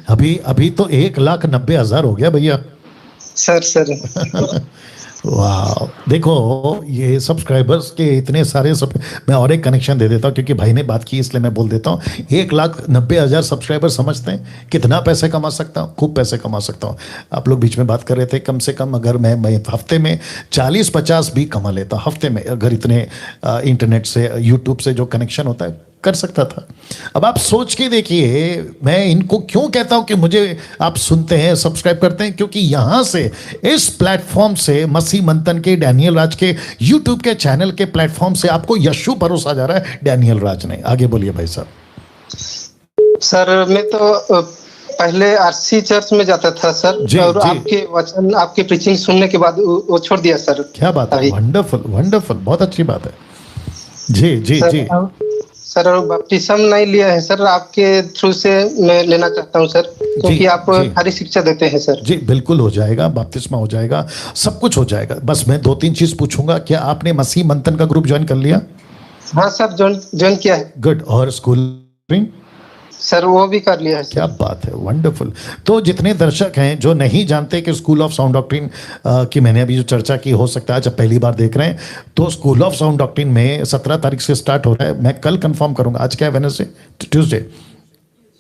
अभी तो 1,90,000 हो गया भैया। सर वाह, देखो ये सब्सक्राइबर्स के इतने सारे सब। मैं और एक कनेक्शन दे देता हूँ, क्योंकि भाई ने बात की इसलिए मैं बोल देता हूँ। 1,90,000 सब्सक्राइबर समझते हैं कितना पैसे कमा सकता हूँ? खूब पैसे कमा सकता हूँ। आप लोग बीच में बात कर रहे थे, कम से कम अगर मैं हफ्ते में 40-50 भी कमा लेता हफ्ते में, अगर इतने इंटरनेट से, यूट्यूब से जो कनेक्शन होता है, कर सकता था। अब आप सोच के देखिए, मैं इनको क्यों कहता हूं कि मुझे आप सुनते हैं, सब्सक्राइब करते हैं, क्योंकि यहां से, इस प्लेटफॉर्म से, मसीह मंथन के, डैनियल राज के यूट्यूब के चैनल के प्लेटफॉर्म से आपको यीशु परोसा जा रहा है, डैनियल राज नहीं। आगे बोलिए भाई साहब। सर, मैं तो पहले RC चर्च में जाता था सर, और आपके वचन, आपके प्रीचिंग सुनने के बाद वो छोड़ दिया सर। क्या बात है, वंडरफुल वंडरफुल, बहुत अच्छी बात है। जी जी जी सर, बपतिस्म नहीं लिया है सर, आपके थ्रू से मैं लेना चाहता हूँ सर, क्योंकि आप सारी शिक्षा देते हैं सर। जी बिल्कुल, हो जाएगा, बपतिस्मा हो जाएगा, सब कुछ हो जाएगा। बस मैं 2-3 चीज पूछूंगा। क्या आपने मसीह मंथन का ग्रुप ज्वाइन कर लिया? हाँ सर, ज्वाइन किया है। गुड। और स्कूल सर, वो भी कर लिया है। क्या बात है, वंडरफुल। तो जितने दर्शक हैं जो नहीं जानते कि स्कूल ऑफ साउंड डॉक्ट्रिन की मैंने अभी जो चर्चा की, हो सकता है जब पहली बार देख रहे हैं, तो स्कूल ऑफ साउंड डॉक्ट्रिन में 17 तारीख से स्टार्ट हो रहा है। मैं कल कंफर्म करूंगा। आज क्या है? वेडनेसडे,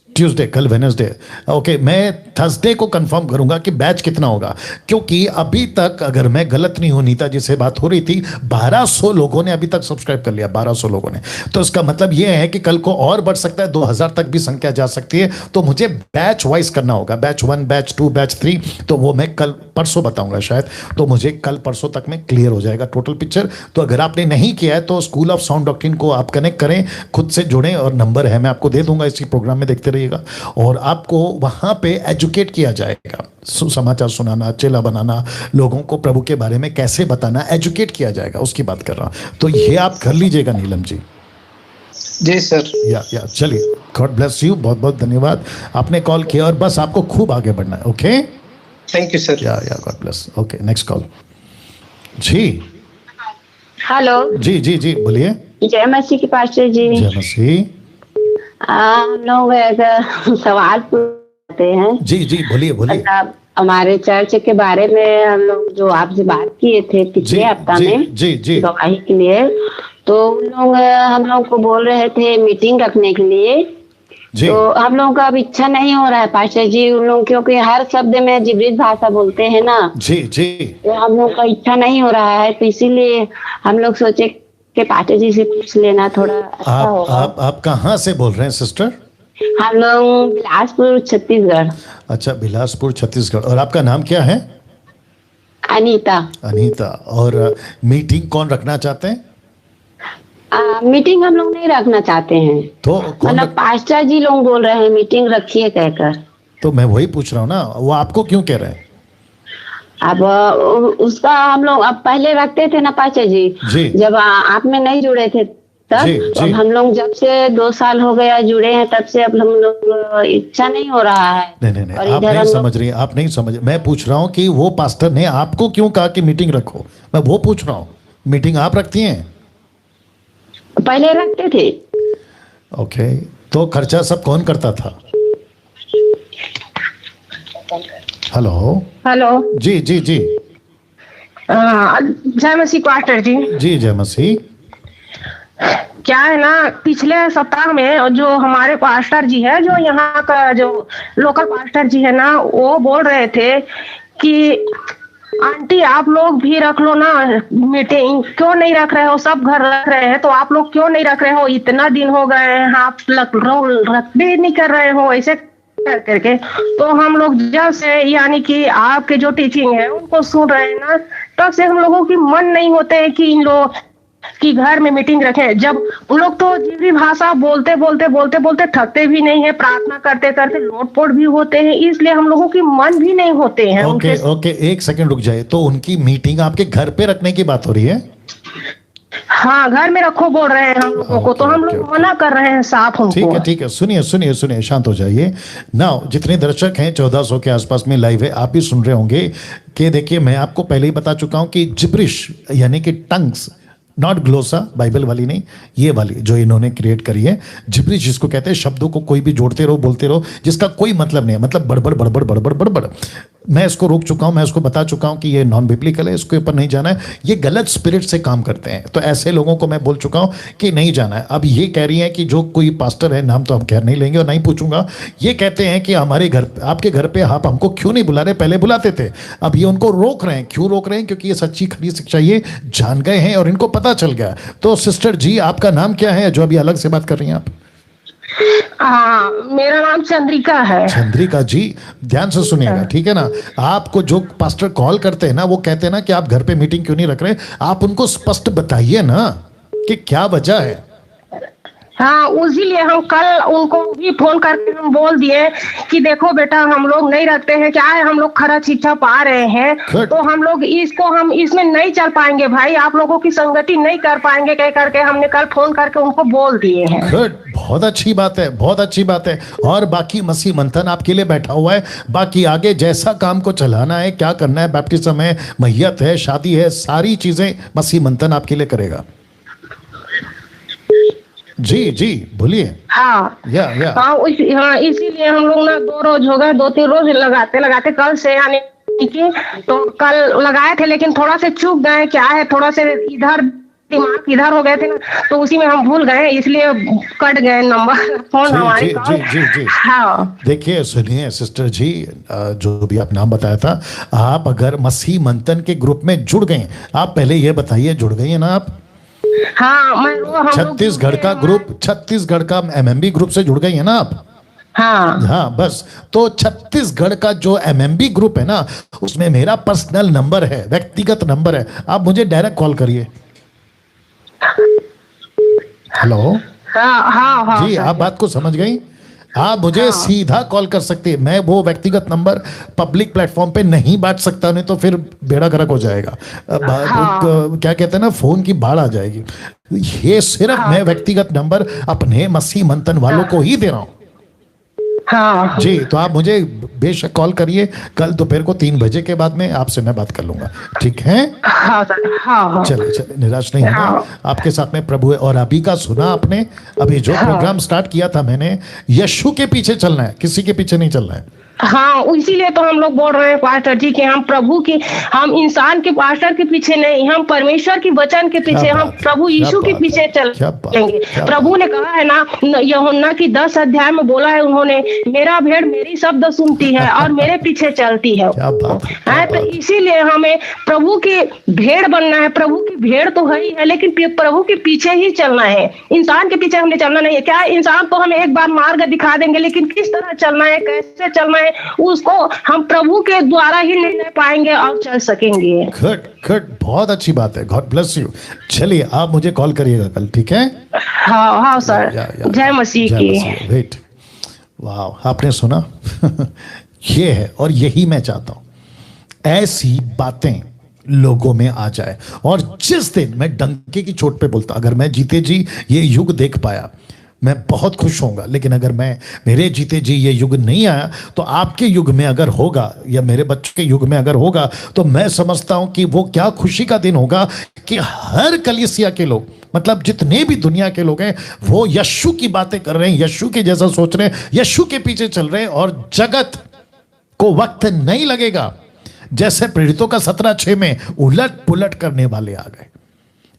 ट्यूसडे, कल वेडनेसडे। ओके, मैं थर्सडे को कंफर्म करूंगा कि बैच कितना होगा, क्योंकि अभी तक, अगर मैं गलत नहीं हूं, नीता जिससे बात हो रही थी, 1200 लोगों ने अभी तक सब्सक्राइब कर लिया, 1200 लोगों ने। तो इसका मतलब यह है कि कल को और बढ़ सकता है, 2000 तक भी संख्या जा सकती है। तो मुझे बैच वाइज करना होगा, बैच 1, बैच 2, बैच 3। तो वो मैं कल परसों बताऊंगा शायद। तो मुझे कल परसों तक में क्लियर हो जाएगा टोटल पिक्चर। तो अगर आपने नहीं किया है तो स्कूल ऑफ साउंड डॉक्ट्रिन को आप कनेक्ट करें, खुद से जुड़ें, और नंबर है मैं आपको दे दूंगा इसी प्रोग्राम में, देखते रहिए। जाइएगा और आपको वहां पे एजुकेट किया जाएगा। समाचार सुनाना, चेला बनाना, लोगों को प्रभु के बारे में कैसे बताना, एजुकेट किया जाएगा, उसकी बात कर रहा हूं। तो ये आप कर लीजिएगा नीलम जी। जी सर। या चलिए, गॉड ब्लेस यू, बहुत बहुत धन्यवाद आपने कॉल किया, और बस आपको खूब आगे बढ़ना है। Okay, thank you sir. या God bless. Okay, next call. जी हेलो। जी बोलिए। जय मसीह की पास्टर जी। जय मसीह। हम लोग एक सवाल पूछते हैं। जी बोलिए। मतलब हमारे चर्च के बारे में हम लोग जो आपसे बात किए थे पिछले हफ्ता में जी गवाही के लिए, तो उन लोग हम लोग को बोल रहे थे मीटिंग रखने के लिए। जी। तो हम लोगों का अब इच्छा नहीं हो रहा है पास्टर जी, उन लोग क्योंकि हर शब्द में जिब्रीज भाषा बोलते हैं ना। जी तो हम लोग का इच्छा नहीं हो रहा है, तो इसीलिए हम लोग सोचे कि पास्टर जी से पूछ लेना थोड़ा अच्छा होगा। आप कहाँ से बोल रहे हैं सिस्टर? हम लोग बिलासपुर छत्तीसगढ़। अच्छा, बिलासपुर छत्तीसगढ़। और आपका नाम क्या है? अनीता। और मीटिंग कौन रखना चाहते हैं? मीटिंग हम लोग नहीं रखना चाहते हैं, तो मतलब पास्टर जी लोग बोल रहे हैं मीटिंग रखिए कहकर। तो मैं वही पूछ रहा हूँ ना, वो आपको क्यों कह रहे हैं? अब उसका हम लोग अब पहले रखते थे ना पास्टर जी, जब आप में नहीं जुड़े थे तब। तो हम लोग जब से 2 साल हो गया जुड़े हैं, तब से अब हम लोग इच्छा नहीं हो रहा है। नहीं, आप नहीं समझ रही, आप नहीं समझ। मैं पूछ रहा हूँ कि वो पास्टर ने आपको क्यों कहा कि मीटिंग रखो, मैं वो पूछ रहा हूँ। मीटिंग आप रखती हैं? पहले रखते थे। ओके, तो खर्चा सब कौन करता था? हेलो जी जय मसीह पास्टर जी। जी जय मसीह। क्या है ना, पिछले सप्ताह में जो हमारे पास्टर जी है, जो यहाँ का जो लोकल पास्टर जी है ना, वो बोल रहे थे कि आंटी आप लोग भी रख लो ना मीटिंग, क्यों नहीं रख रहे हो? सब घर रख रहे हैं तो आप लोग क्यों नहीं रख रहे हो? इतना दिन हो गए हैं, आप रख भी नहीं कर रहे हो ऐसे करके। तो हम लोग जब से यानी कि आपके जो टीचिंग है उनको सुन रहे हैं ना, तब से हम लोगों की मन नहीं होते है कि इन लोग कि घर में मीटिंग रखें। जब उन लोग तो जिब्री भाषा बोलते थकते भी नहीं है, प्रार्थना करते करते लोटपोट भी होते हैं, इसलिए हम लोगों की मन भी नहीं होते हैं। ओके, एक सेकंड रुक जाए। तो उनकी मीटिंग आपके घर पे रखने की बात हो रही है? हाँ, घर में रखो बोल रहे हैं हम लोगों को, तो हम लोग मना कर रहे हैं साफ उनको। ठीक है, सुनिए, शांत हो जाइए। नाउ जितने दर्शक हैं 1400 के आसपास में लाइव है, आप भी सुन रहे होंगे कि देखिए, मैं आपको पहले ही बता चुका हूं कि जिब्रिश यानी कि टंग्स, नॉट ग्लोसा बाइबल वाली नहीं, ये वाली जो इन्होंने क्रिएट करी है, जिब्रिश जिसको कहते हैं, शब्दों को कोई भी जोड़ते रहो, बोलते रहो, जिसका कोई मतलब नहीं है, मतलब बड़बड़। मैं इसको रोक चुका हूं, मैं इसको बता चुका हूं कि ये नॉन बिब्लिकल है, इसके ऊपर नहीं जाना है, ये गलत स्पिरिट से काम करते हैं। तो ऐसे लोगों को मैं बोल चुका हूं कि नहीं जाना है। अब ये कह रही है कि जो कोई पास्टर है, नाम तो हम खैर नहीं लेंगे और नहीं पूछूंगा, ये कहते हैं कि हमारे घर, आपके घर पे आप हमको क्यों नहीं बुला रहे? पहले बुलाते थे। अब ये उनको रोक रहे हैं। क्यों रोक रहे हैं? क्योंकि ये सच्ची खरी शिक्षा ये जान गए हैं और इनको पता चल गया। तो सिस्टर जी, आपका नाम क्या है जो अभी अलग से बात कर रही हैं आप? मेरा नाम चंद्रिका है। चंद्रिका जी, ध्यान से सुनिएगा, ठीक है ना? आपको जो पास्टर कॉल करते हैं ना, वो कहते हैं ना कि आप घर पे मीटिंग क्यों नहीं रख रहे, आप उनको स्पष्ट बताइए ना कि क्या वजह है। हाँ, इसीलिए हम कल उनको भी फोन करके हम बोल दिए कि देखो बेटा, हम लोग नहीं रखते हैं, क्या है, हम लोग खरा शिक्षा पा रहे हैं, तो हम लोग हम इसमें नहीं चल पाएंगे भाई, आप लोगों की संगति नहीं कर पाएंगे कह करके हमने कल फोन करके उनको बोल दिए हैं। गुड, बहुत अच्छी बात है। और बाकी मसीह मंथन आपके लिए बैठा हुआ है। बाकी आगे जैसा काम को चलाना है, क्या करना है, बैप्टिज्म है, मैयत है, शादी है, सारी चीजें मसीह मंथन आपके लिए करेगा। जी बोलिए। हाँ, इसीलिए हम लोग ना 2 रोज हो गए, 2-3 रोज लगाते कल से यानी कि, तो कल लगाए थे लेकिन थोड़ा से चूक गए। क्या है, थोड़ा से दिमाग इधर हो गए थे ना, तो उसी में हम भूल गए, इसलिए कट गए नंबर फोन हमारे। जी। हाँ, देखिए, सुनिए सिस्टर जी, जो भी आप नाम बताया था, आप अगर मसीह मंथन के ग्रुप में जुड़ गए, आप पहले ये बताइए, जुड़ गई है ना आप? हाँ, छत्तीसगढ़ का एमएमबी ग्रुप से जुड़ गई है ना आप? हाँ, बस। तो छत्तीसगढ़ का जो एमएमबी ग्रुप है ना, उसमें मेरा पर्सनल नंबर है, व्यक्तिगत नंबर है, आप मुझे डायरेक्ट कॉल करिए। हेलो। हाँ, जी, आप बात को समझ गई? आप मुझे सीधा कॉल कर सकते हैं, मैं वो व्यक्तिगत नंबर पब्लिक प्लेटफॉर्म पे नहीं बांट सकता, नहीं तो फिर बेड़ा गर्क हो जाएगा। क्या कहते हैं ना, फोन की बाढ़ आ जाएगी। ये सिर्फ मैं व्यक्तिगत नंबर अपने मसीह मंथन वालों को ही दे रहा हूँ। हाँ जी, तो आप मुझे बेशक कॉल करिए, कल दोपहर को 3 बजे के बाद में आपसे मैं बात कर लूंगा, ठीक है? हाँ सर, हाँ। चलिए निराश नहीं होना, आपके साथ में प्रभु है। और अभी का सुना आपने, अभी जो प्रोग्राम स्टार्ट किया था मैंने, यीशु के पीछे चलना है, किसी के पीछे नहीं चलना है। हाँ, इसीलिए तो हम लोग बोल रहे हैं पास्टर जी कि हम प्रभु की, हम इंसान के पास्टर के पीछे नहीं, हम परमेश्वर की वचन के पीछे, हम प्रभु यीशु के पीछे चलेंगे। प्रभु ने कहा है ना, यूहन्ना की 10 अध्याय में बोला है उन्होंने, मेरा भेड़ मेरी शब्द सुनती है और मेरे पीछे चलती है। तो इसीलिए हमें प्रभु की भेड़ बनना है। प्रभु की भेड़ तो है ही है, लेकिन प्रभु के पीछे ही चलना है, इंसान के पीछे हमें चलना नहीं है। क्या इंसान तो हमें एक बार मार्ग दिखा देंगे, लेकिन किस तरह चलना है, कैसे चलना है, उसको हम प्रभु के द्वारा ही निर्णय पाएंगे और चल सकेंगे। गुड, बहुत अच्छी बात है, गॉड ब्लेस यू। चलिए आप मुझे कॉल करिएगा कल, ठीक है? हाँ सर, जय मसीह की। वेट, वाह, आपने सुना? ये है, और यही मैं चाहता हूं, ऐसी बातें लोगों में आ जाए। और जिस दिन मैं डंके की चोट पे बोलता, अगर मैं जीते जी ये युग देख पाया, मैं बहुत खुश होऊंगा। लेकिन अगर मेरे जीते जी ये युग नहीं आया, तो आपके युग में अगर होगा, या मेरे बच्चों के युग में अगर होगा, तो मैं समझता हूं कि वो क्या खुशी का दिन होगा कि हर कलीसिया के लोग, मतलब जितने भी दुनिया के लोग हैं, वो यीशु की बातें कर रहे हैं, यीशु के जैसा सोच रहे हैं, यीशु के पीछे चल रहे हैं। और जगत को वक्त नहीं लगेगा, जैसे प्रेरितों का 17:6 में उलट पुलट करने वाले आ गए।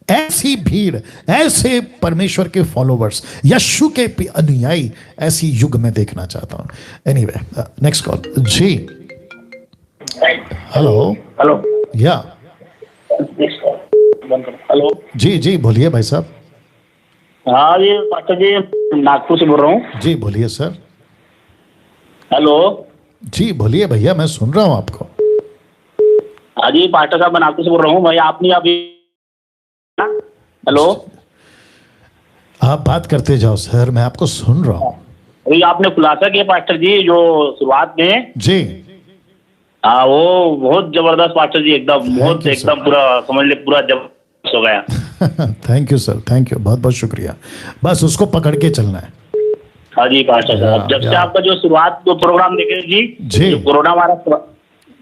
ऐसी भीड़, ऐसे परमेश्वर के फॉलोवर्स, यीशु के अनुयायी, ऐसी युग में देखना चाहता हूं। Anyway, next call. जी, हेलो या, हेलो जी बोलिए भाई साहब। हाँ जी पास्टर जी, नागपुर से बोल रहा हूँ। जी बोलिए सर। हेलो जी बोलिए भैया, मैं सुन रहा हूँ आपको। हाँ जी पास्टर साहब, मैं नागपुर से बोल रहा हूँ। भाई आपने अभी, हेलो, आप बात करते जाओ सर, मैं आपको सुन रहा हूँ। अभी आपने खुलासा किया पास्टर जी, जो शुरुआत में जी, हाँ, वो बहुत जबरदस्त पास्टर जी, एकदम पूरा समझ ले, पूरा जबरदस्त हो गया। Thank you sir, thank you, बहुत बहुत शुक्रिया। बस उसको पकड़ के चलना है। हाँ जी पास्टर साहब, जब से आपका जो शुरुआत जो प्रोग्राम देखे जी, जो कोरोना वायरस,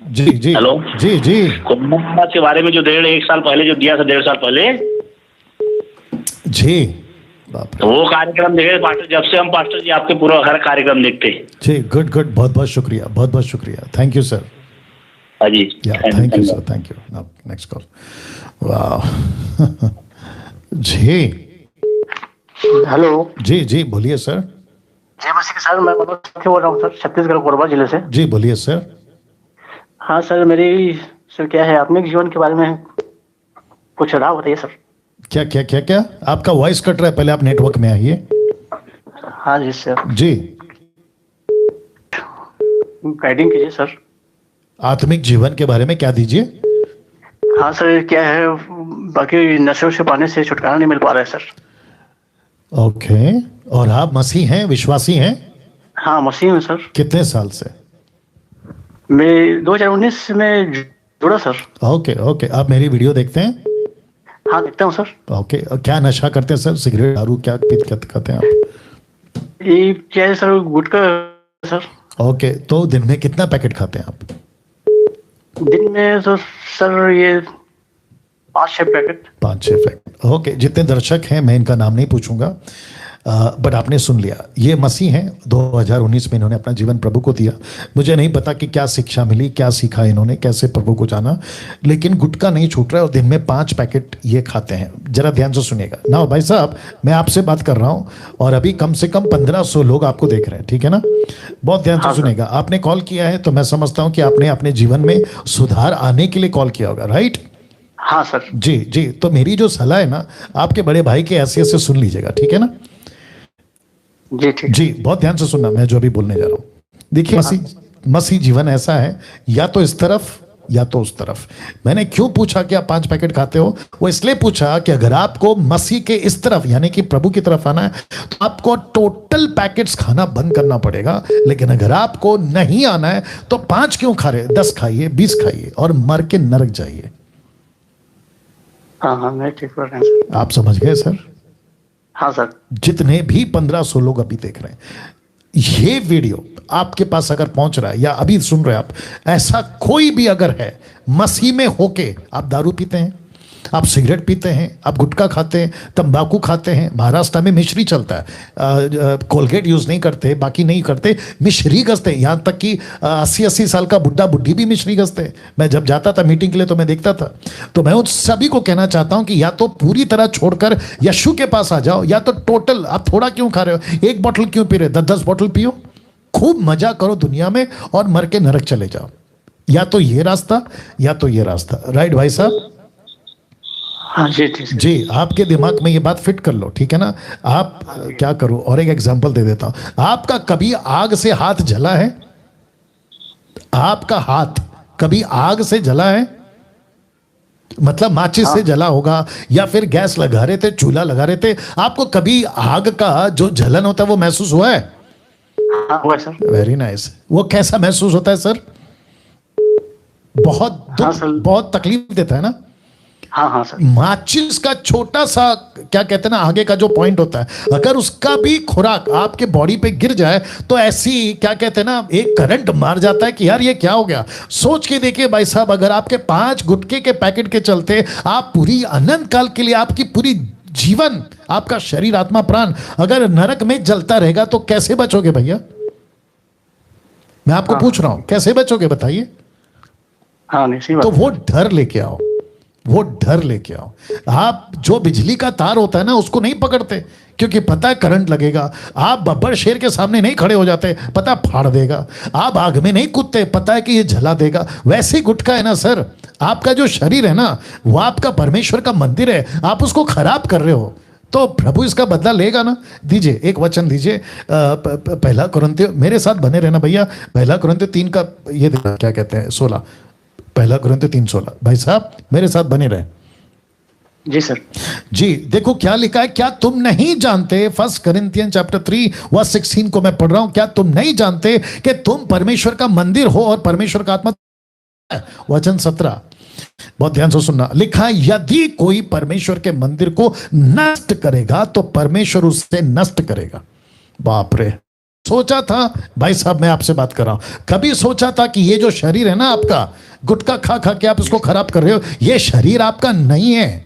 जी हेलो, जी कोरोना वायरस के बारे में जो 1.5 साल पहले जो दिया था, 1.5 साल पहले जी, तो वो कार्यक्रम देखे पास्टर, जब से हम पास्टर जी आपके पूरा हर कार्यक्रम देखते हैं। जी, गुड, बहुत बहुत शुक्रिया, बहुत बहुत शुक्रिया, थैंक यू सर। हाँ जी, thank you sir, thank you. Next call. वाह। जी हेलो, जी बोलिए सर। जय मसीह सर, मैं मनोज बोल रहा हूँ सर, छत्तीसगढ़ कोरबा जिले से। जी बोलिए सर। हाँ सर, मेरी सर क्या है, आत्मिक जीवन के बारे में कुछ राह बताइए सर। क्या आपका वॉइस कट रहा है, पहले आप नेटवर्क में आइए। हाँ जी सर। जी, गाइडिंग कीजिए सर। आत्मिक जीवन के बारे में क्या दीजिए? हाँ सर, क्या है, बाकी नशे से पाने से छुटकारा नहीं मिल पा रहा है सर। ओके, और आप मसीह हैं, विश्वासी हैं? हाँ मसीह में सर। कितने साल से? मैं 2019 में जुड़ा सर। ओके, आप मेरी वीडियो देखते हैं? हाँ देखता हूँ सर। ओके, क्या नशा करते हैं सर? सिगरेट, दारू, क्या खाते हैं आप? ये क्या है सर, गुटखा सर। ओके, तो दिन में कितना पैकेट खाते हैं आप? दिन में तो सर ये 5-6 पैकेट। 5-6 पैकेट। ओके, जितने दर्शक हैं, मैं इनका नाम नहीं पूछूंगा, बट आपने सुन लिया, ये मसीह हैं। 2019 में इन्होंने अपना जीवन प्रभु को दिया। मुझे नहीं पता कि क्या शिक्षा मिली, क्या सीखा इन्होंने, कैसे प्रभु को जाना, लेकिन गुटखा नहीं छूट रहा है और दिन में 5 पैकेट ये खाते हैं। जरा ध्यान से सुनिएगा ना भाई साहब, मैं आपसे बात कर रहा हूं और अभी कम से कम 1500 लोग आपको देख रहे हैं, ठीक है ना? बहुत ध्यान से सुनिएगा। आपने कॉल किया है तो मैं समझता हूं कि आपने अपने जीवन में सुधार आने के लिए कॉल किया होगा, राइट? हाँ सर। जी, तो मेरी जो सलाह है ना, आपके बड़े भाई के हैसियत से सुन लीजिएगा, ठीक है ना? जी ठीक। जी, बहुत ध्यान से सुनना, मैं जो अभी बोलने जा रहा हूं। देखिए, मसीह जीवन ऐसा है, या तो इस तरफ या तो उस तरफ। मैंने क्यों पूछा कि आप 5 पैकेट खाते हो, वो इसलिए पूछा कि अगर आपको मसीह के इस तरफ यानी कि प्रभु की तरफ आना है तो आपको टोटल पैकेट्स खाना बंद करना पड़ेगा। लेकिन अगर आपको नहीं आना है तो 5 क्यों खा रहे, 10 खाइए, 20 खाइए और मर के नरक जाइए। हाँ मैं ठीक बोल रहे हैं सर। आप समझ गए सर? हाँ सर। जितने भी 1500 लोग अभी देख रहे हैं, ये वीडियो आपके पास अगर पहुंच रहा है या अभी सुन रहे हैं आप, ऐसा कोई भी अगर है मसीह में होके, आप दारू पीते हैं, आप सिगरेट पीते हैं, आप गुटखा खाते हैं, तंबाकू खाते हैं, महाराष्ट्र में मिश्री चलता है, कोलगेट यूज नहीं करते, बाकी नहीं करते, मिश्री घसते हैं, यहां तक कि 80-80 साल का बुढ़ा बुढ़ी भी मिश्री घसते हैं। मैं जब जाता था मीटिंग के लिए तो मैं देखता था। तो मैं उन सभी को कहना चाहता हूं कि या तो पूरी तरह छोड़कर यीशु के पास आ जाओ, या तो टोटल। आप थोड़ा क्यों खा रहे हो, 1 बोतल क्यों पी रहे, 10-10 बोतल पियो, खूब मजा करो दुनिया में और मर के नरक चले जाओ। या तो ये रास्ता या तो ये रास्ता। राइट भाई साहब? हाँ जी ठीक है। जी, आपके दिमाग में ये बात फिट कर लो, ठीक है ना। आप क्या करो, और एक एग्जांपल दे देता हूं। आपका कभी आग से हाथ जला है? आपका हाथ कभी आग से जला है? मतलब माचिस से जला होगा या फिर गैस लगा रहे थे, चूल्हा लगा रहे थे, आपको कभी आग का जो जलन होता है वो महसूस हुआ है? हाँ हुआ सर। Very nice. वो कैसा महसूस होता है सर? बहुत दुख, बहुत तकलीफ देता है ना। हाँ हाँ सर। माचिस का छोटा सा क्या कहते हैं ना, आगे का जो पॉइंट होता है, अगर उसका भी खुराक आपके बॉडी पे गिर जाए तो ऐसी क्या कहते हैं ना, एक करंट मार जाता है कि यार ये क्या हो गया। सोच के देखिए भाई साहब, अगर आपके 5 गुटखे के पैकेट के चलते आप पूरी अनंत काल के लिए, आपकी पूरी जीवन, आपका शरीर, आत्मा, प्राण अगर नरक में जलता रहेगा तो कैसे बचोगे भैया? मैं आपको पूछ रहा हूं, कैसे बचोगे बताइए? हाँ नहीं सही बात। तो वो डर लेके आओ, वो डर लेके आओ। आप जो बिजली का तार होता है ना उसको नहीं पकड़ते, क्योंकि पता है करंट लगेगा। आप बब्बर शेर के सामने नहीं खड़े हो जाते, पता फाड़ देगा। आप आग में नहीं कूदते, पता है कि ये जला देगा। वैसे ही गुटखा है ना सर, आपका जो शरीर है ना वो आपका परमेश्वर का मंदिर है, आप उसको खराब कर रहे हो, तो प्रभु इसका बदला लेगा ना। दीजिए एक वचन दीजिए, पहला कुरिन्थियों, मेरे साथ बने रहना भैया। पहला कुरिन्थियों 3 का ये क्या कहते हैं 16, पहला कुरिन्थियों 3:16। भाई साहब मेरे साथ बने रहे। जी सर। जी देखो क्या लिखा है, क्या तुम नहीं जानते, 1 Corinthians chapter 3 verse 16 को मैं पढ़ रहा हूं, क्या तुम नहीं जानते कि तुम परमेश्वर का मंदिर हो और परमेश्वर का आत्मा। वचन 17, बहुत ध्यान से सुनना, लिखा है यदि कोई परमेश्वर के मंदिर को नष्ट करेगा तो परमेश्वर उससे नष्ट करेगा। बाप रे, सोचा था भाई साहब, मैं आपसे बात कर रहा हूं, कभी सोचा था कि ये जो शरीर है ना आपका, गुटखा खा खा के आप इसको खराब कर रहे हो, ये शरीर आपका नहीं है।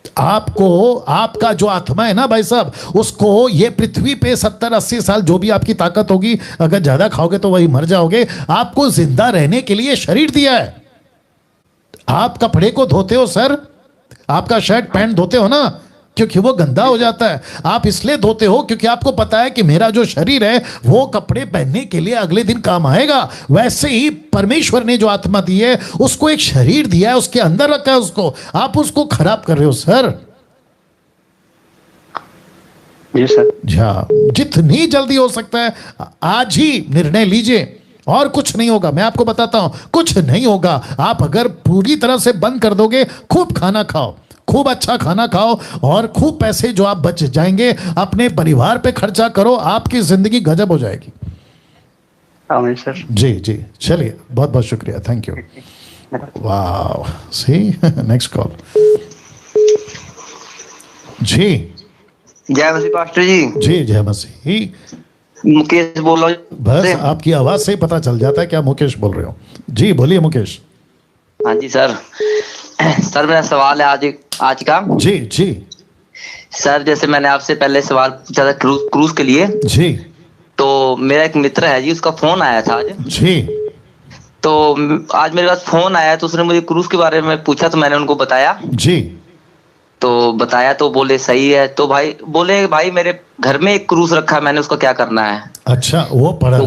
आपको, आपका जो आत्मा है ना भाई साहब, उसको ये पृथ्वी पे 70-80 साल जो भी आपकी ताकत होगी, अगर ज्यादा खाओगे तो वही मर जाओगे। आपको जिंदा रहने के लिए शरीर दिया है। आप कपड़े को धोते हो सर, आपका शर्ट पैंट धोते हो ना क्योंकि वो गंदा हो जाता है। आप इसलिए धोते हो क्योंकि आपको पता है कि मेरा जो शरीर है वो कपड़े पहनने के लिए अगले दिन काम आएगा। वैसे ही परमेश्वर ने जो आत्मा दी है उसको एक शरीर दिया है, उसके अंदर रखा है उसको, आप उसको खराब कर रहे हो सर। जी सर। जितनी जल्दी हो सकता है आज ही निर्णय लीजिए, और कुछ नहीं होगा। मैं आपको बताता हूं कुछ नहीं होगा। आप अगर पूरी तरह से बंद कर दोगे, खूब खाना खाओ, खूब अच्छा खाना खाओ, और खूब पैसे जो आप बच जाएंगे अपने परिवार पे खर्चा करो, आपकी जिंदगी गजब हो जाएगी। आमीन सर। जी जी, चलिए बहुत बहुत शुक्रिया, थैंक यू। वाह, सी नेक्स्ट कॉल। जी जय मसीह पास्टर जी। जी जय मसीह। मुकेश बोल रहा हूँ। बस आपकी आवाज से ही पता चल जाता है कि आप मुकेश बोल रहे हो। जी बोलिए मुकेश। हाँ जी सर। सर मेरा सवाल है आज का। जी जी सर, जैसे मैंने आपसे पहले सवाल पूछा था क्रूज के लिए जी, तो मेरा एक मित्र है जी, उसका फोन आया था आज जी, तो आज मेरे पास फोन आया तो उसने मुझे क्रूज के बारे में पूछा, तो मैंने उनको बताया जी, तो बताया तो बोले सही है। तो भाई बोले भाई मेरे घर में एक क्रूज रखा है, मैंने उसका क्या करना है। अच्छा वो पढ़ा तो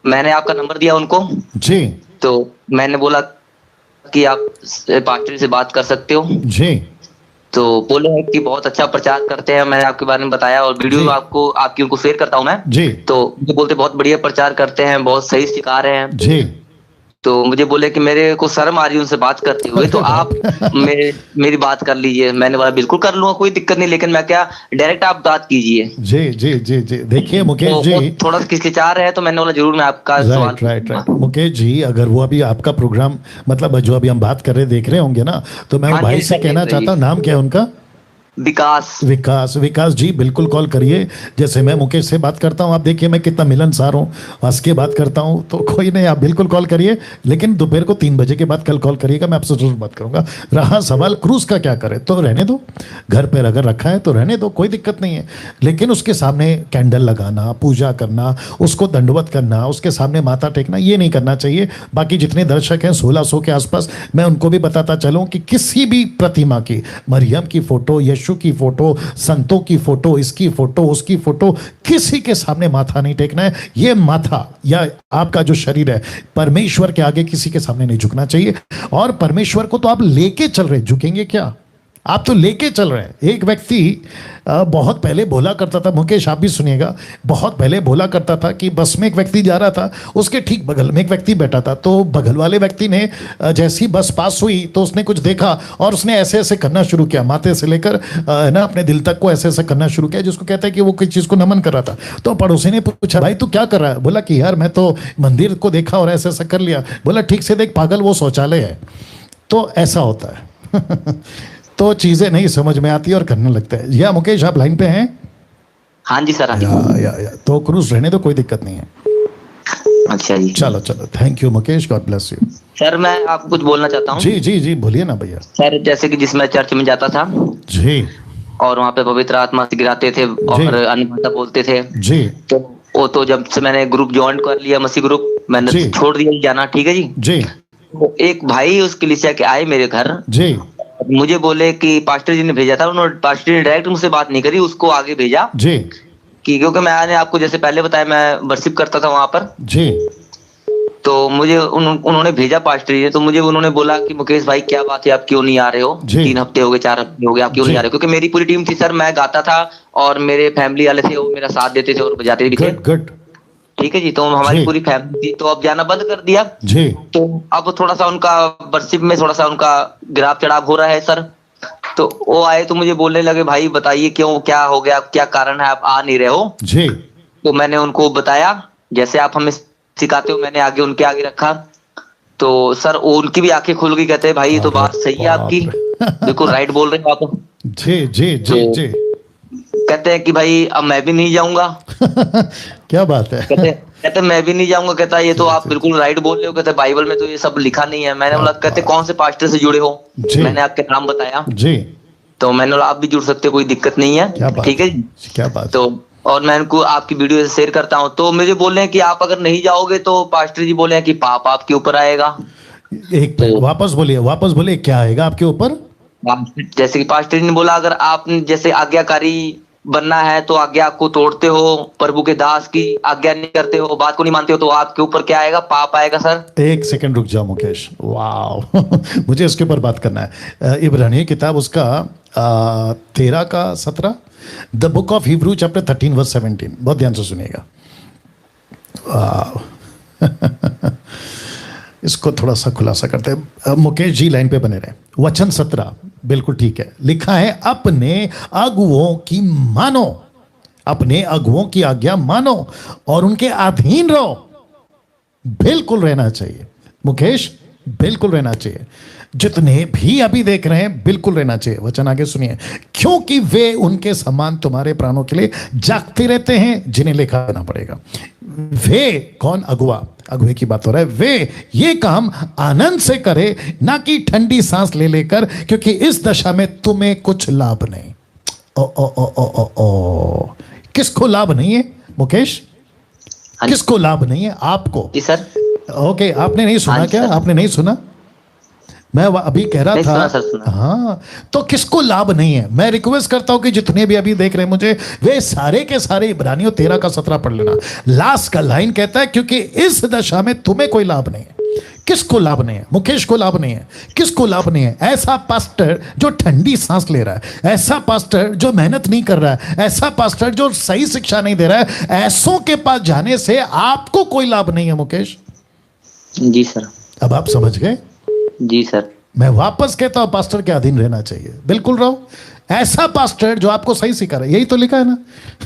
मैंने आपका नंबर दिया उनको जी, तो मैंने बोला कि आप पास्टर से बात कर सकते हो जी, तो बोले हैं कि बहुत अच्छा प्रचार करते हैं। मैंने आपके बारे में बताया और वीडियो आपको आपकी उनको शेयर करता हूँ मैं जी, तो बोलते बहुत बढ़िया प्रचार करते हैं, बहुत सही सिखा रहे हैं जी, तो मुझे बोले कि मेरे को शर्म आ रही है उनसे बात करते हुए, तो आप मेरी बात कर लीजिए। मैंने बोला बिल्कुल कर लूंगा, कोई दिक्कत नहीं, लेकिन मैं क्या डायरेक्ट आप बात कीजिए। जी जी जी जी, देखिए मुकेश तो जी थोड़ा किचकिचा रहे हैं, तो मैंने बोला जरूर मैं आपका सवाल। राइट मुकेश जी, अगर वो अभी आपका प्रोग्राम मतलब जो अभी हम बात कर रहे देख रहे होंगे ना, तो मैं भाई से कहना चाहता हूँ, नाम क्या है उनका? विकास जी, बिल्कुल कॉल करिए। जैसे मैं मुकेश से बात करता हूं, आप देखिए मैं कितना मिलनसार हूं, हंस के बात करता हूं, तो कोई नहीं, आप बिल्कुल कॉल करिए, लेकिन दोपहर को 3 बजे के बाद कल कॉल करिएगा, मैं आपसे जरूर बात करूंगा। रहा सवाल क्रूज का, क्या करे तो रहने दो, घर पर अगर रखा है तो रहने दो, कोई दिक्कत नहीं है, लेकिन उसके सामने कैंडल लगाना, पूजा करना, उसको दंडवत करना, उसके सामने माथा टेकना, ये नहीं करना चाहिए। बाकी जितने दर्शक हैं 1600 के आसपास, मैं उनको भी बताता चलूं कि किसी भी प्रतिमा की, मरियम की फोटो, यीशु की फोटो, संतों की फोटो, इसकी फोटो, उसकी फोटो, किसी के सामने माथा नहीं टेकना है। ये माथा या आपका जो शरीर है, परमेश्वर के आगे किसी के सामने नहीं झुकना चाहिए। और परमेश्वर को तो आप लेके चल रहे, झुकेंगे क्या? आप तो लेके चल रहे हैं। एक व्यक्ति बहुत पहले बोला करता था, मुकेश आप भी सुनिएगा, बहुत पहले बोला करता था कि बस में एक व्यक्ति जा रहा था, उसके ठीक बगल में एक व्यक्ति बैठा था, तो बगल वाले व्यक्ति ने जैसी बस पास हुई तो उसने कुछ देखा और उसने ऐसे ऐसे करना शुरू किया, माथे से लेकर ना अपने दिल तक को ऐसे ऐसे करना शुरू किया, जिसको कहता है कि वो किसी चीज़ को नमन कर रहा था। तो पड़ोसी ने पूछा, भाई तू क्या कर रहा है? बोला कि यार मैं तो मंदिर को देखा और ऐसा ऐसा कर लिया। बोला ठीक से देख पागल, वो शौचालय है। तो ऐसा होता है तो चीजें नहीं समझ में आती और करने लगता है। या मुकेश आप लाइन पे हैं? हाँ जी सर। या तो क्रूज रहने दो, कोई दिक्कत नहीं है। अच्छा जी, चलो thank you Mukesh, God bless you. Sir मैं आपको कुछ बोलना चाहता हूँ। जी जी जी, बोलिए ना भैया। सर जैसे कि जिसमें चर्च में जाता था जी, और वहाँ पे पवित्र आत्मा से गिराते थे और अन्य भाषा बोलते थे जी, तो वो तो जब से मैंने ग्रुप ज्वाइन कर लिया, मसीह ग्रुप, मैंने छोड़ दिया जाना। ठीक है जी जी। तो एक भाई उस कलीसिया के आए मेरे घर जी, मुझे बोले कि पास्टर जी ने भेजा था। उन्होंने, पास्टर जी ने डायरेक्ट मुझसे बात नहीं करी, उसको आगे भेजा जी, कि क्योंकि मैंने आपको जैसे पहले बताया मैं वर्शिप करता था वहां पर जी, तो मुझे उन्होंने भेजा पास्टर जी ने। तो मुझे उन्होंने बोला कि मुकेश भाई क्या बात है, आप क्यों नहीं आ रहे हो? 3 हफ्ते हो गए, 4 हफ्ते हो गए, आप क्यों नहीं आ रहे हो? क्योंकि मेरी पूरी टीम थी सर, मैं गाता था और मेरे फैमिली वाले थे, वो मेरा साथ देते थे और बजाते भी थे। गुड, ठीक है जी। तो हमारी पूरी फैमिली थी, तो अब जाना बंद कर दिया जी। तो अब थोड़ा सा उनका वर्शिप में थोड़ा सा उनका गिराव चढ़ाव हो रहा है सर। तो वो आए तो मुझे बोलने लगे, भाई बताइए क्यों, क्या हो गया, क्या कारण है, आप आ नहीं रहे हो जी। तो मैंने उनको बताया, जैसे आप हमें सिखाते हो, मैंने आगे उनके आगे रखा। तो सर उनकी भी आंखें खुल गई, कहते हैं भाई ये तो बात सही है आपकी, बिल्कुल राइट बोल रहे हो आप जी जी जी जी। कहते हैं कि भाई अब मैं भी नहीं जाऊंगा क्या बात है? कहते मैं भी नहीं जाऊंगा। कहता ये तो आप बिल्कुल राइट बोल रहे हो, कहते बाइबल में तो ये सब लिखा नहीं है। मैंने बोला, कहते कौन से पास्टर से जुड़े हो? मैंने आपके नाम बताया जी। तो मैंने बोला आप भी जुड़ सकते हो, कोई दिक्कत नहीं है, ठीक है जी। क्या बात। तो और मैं उनको आपकी वीडियो शेयर करता हूँ। तो मुझे बोल रहे हैं कि आप अगर नहीं जाओगे तो पास्टर जी बोले हैं कि पाप आपके ऊपर आएगा। एक तो, वापस बोलिए क्या आएगा आपके ऊपर? जैसे कि पास्टर जी ने बोला, अगर आप जैसे आज्ञाकारी बनना है तो आज्ञा को तोड़ते हो, प्रभु के दास की आज्ञा नहीं करते हो, बात को नहीं मानते हो, तो आपके ऊपर क्या आएगा? पाप आएगा सर। एक सेकंड रुक जाओ मुकेश, वाह मुझे इसके ऊपर बात करना है। इब्रानी किताब उसका 13 का 17, the book of Hebrew chapter 13 verse 17, बहुत ध्यान से सुनिएगा। इसको थोड़ा सा खुलासा करते हैं। मुकेश जी लाइन पे बने रहे। वचन 17 बिल्कुल ठीक है, लिखा है अपने अगुओं की मानो, अपने अगुओं की आज्ञा मानो और उनके अधीन रहो। बिल्कुल रहना चाहिए मुकेश, बिल्कुल रहना चाहिए। जितने भी अभी देख रहे हैं बिल्कुल रहना चाहिए। वचन आगे सुनिए, क्योंकि वे उनके समान तुम्हारे प्राणों के लिए जागते रहते हैं जिन्हें लेखा देना पड़ेगा। वे कौन? अगुआ, अगुए की बात हो रहा है। वे ये काम आनंद से करे, ना कि ठंडी सांस ले लेकर, क्योंकि इस दशा में तुम्हें कुछ लाभ नहीं। ओ ओ ओ ओ ओ ओ किसको लाभ नहीं है मुकेश? किसको लाभ नहीं है? आपको जी सर। ओके, आपने नहीं सुना क्या? आपने नहीं सुना? मैं अभी कह रहा था हाँ, तो किसको लाभ नहीं है? मैं रिक्वेस्ट करता हूं कि जितने भी अभी देख रहे हैं मुझे, वे सारे के सारे इब्रानियों 13 का 17 पढ़ लेना। लास्ट का लाइन कहता है, क्योंकि इस दशा में तुम्हें कोई लाभ नहीं है। किसको लाभ नहीं है? मुकेश को लाभ नहीं है। किसको लाभ नहीं है? ऐसा पास्टर जो ठंडी सांस ले रहा है, ऐसा पास्टर जो मेहनत नहीं कर रहा है, ऐसा पास्टर जो सही शिक्षा नहीं दे रहा है, ऐसों के पास जाने से आपको कोई लाभ नहीं है मुकेश। जी सर। अब आप समझ गए? जी सर। मैं वापस कहता हूं पास्टर के अधीन रहना चाहिए, बिल्कुल रहो। ऐसा पास्टर जो आपको सही सिखा रहा है, यही तो लिखा है ना।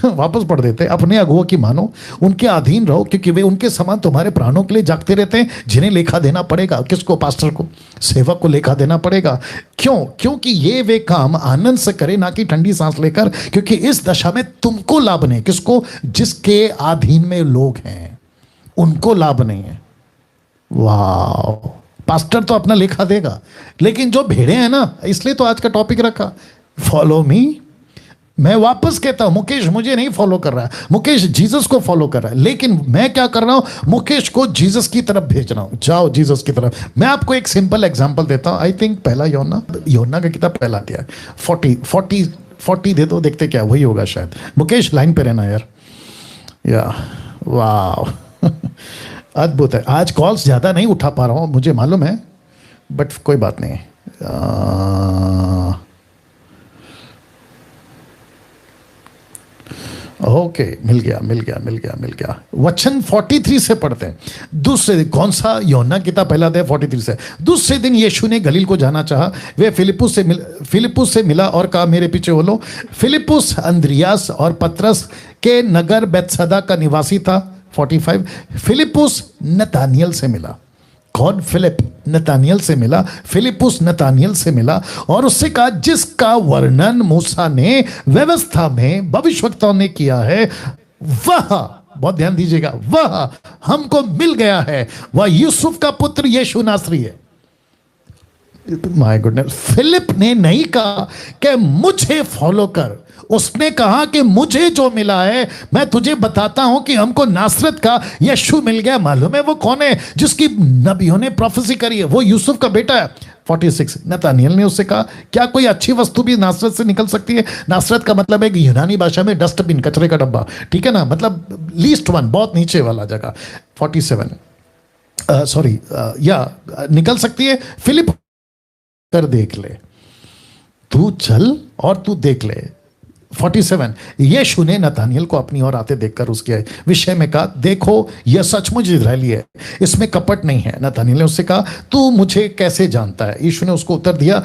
वापस पढ़ देते हैं, अपने अगुओं की मानो, उनके अधीन रहो, क्योंकि वे उनके समान तुम्हारे प्राणों के लिए जागते रहते हैं, जिन्हें लेखा देना पड़ेगा। किसको? पास्टर को, सेवक को लेखा देना पड़ेगा। क्यों? क्योंकि ये वे काम आनंद से करे, ना कि ठंडी सांस लेकर, क्योंकि इस दशा में तुमको लाभ नहीं। किसको? जिसके अधीन में लोग हैं, उनको लाभ नहीं है। वाह! पास्टर तो अपना लेखा देगा, लेकिन जो भेड़े हैं ना, इसलिए तो आज का टॉपिक रखा, फॉलो मी। मैं वापस कहता हूं, मुकेश मुझे नहीं फॉलो कर रहा है, मुकेश जीसस को फॉलो कर रहा है, लेकिन मैं क्या कर रहा हूं? मुकेश को जीसस की तरफ भेज रहा हूं। जाओ जीसस की तरफ। मैं आपको एक सिंपल एग्जांपल देता हूं। आई थिंक पहला यूहन्ना का किताब पहला अध्याय 40 दे दो, देखते क्या वही होगा शायद। मुकेश लाइन पे रहना यार। या वाह अद्भुत है। आज कॉल्स ज़्यादा नहीं उठा पा रहा हूँ, मुझे मालूम है, बट कोई बात नहीं। ओके, मिल गया। वचन 43 से पढ़ते हैं। दूसरे दिन, कौन सा? यूहन्ना किताब पहला अध्याय 43 से। दूसरे दिन यीशु ने गलील को जाना चाहा। वे फिलिप्पुस से मिला और कहा, मेरे पीछे हो लो। फिलिप्पुस अंद्रियास और पतरस के नगर बेतसदा का निवासी था। 45। फिलिप्पुस नतानियल से मिला। कौन? फिलिप नतानियल से मिला। फिलिप्पुस नतानियल से मिला और उससे कहा, जिसका वर्णन मूसा ने व्यवस्था में भविष्यवक्ताओं ने किया है, वह, बहुत ध्यान दीजिएगा, वह हमको मिल गया है। वह यूसुफ का पुत्र यीशु नासरी है। My goodness. फिलिप ने नहीं कहा कि मुझे फॉलो कर, उसने कहा कि मुझे जो मिला है मैं तुझे बताता हूं कि हमको नासरत का यीशु मिल गया। मालूम है वो कौन है? जिसकी नबियों ने प्रोफेसी करी है, वो यूसुफ का बेटा है। 46। नतानियल ने उससे कहा, क्या कोई अच्छी वस्तु भी नासरत से निकल सकती है? नासरत का मतलब है कि यूनानी भाषा में डस्टबिन, कचरे का डब्बा, ठीक है ना, मतलब लीस्ट वन, बहुत नीचे वाला जगह। 47 सॉरी या निकल सकती है। फिलिप कर देख ले, तू चल और तू देख ले। 47। यीशु ने नतानियल को अपनी ओर आते देखकर उसके विषय में कहा, देखो यह सचमुच इस्राएली है, इसमें कपट नहीं है। नतानियल ने उससे कहा, तू मुझे कैसे जानता है? यीशु ने उसको उत्तर दिया,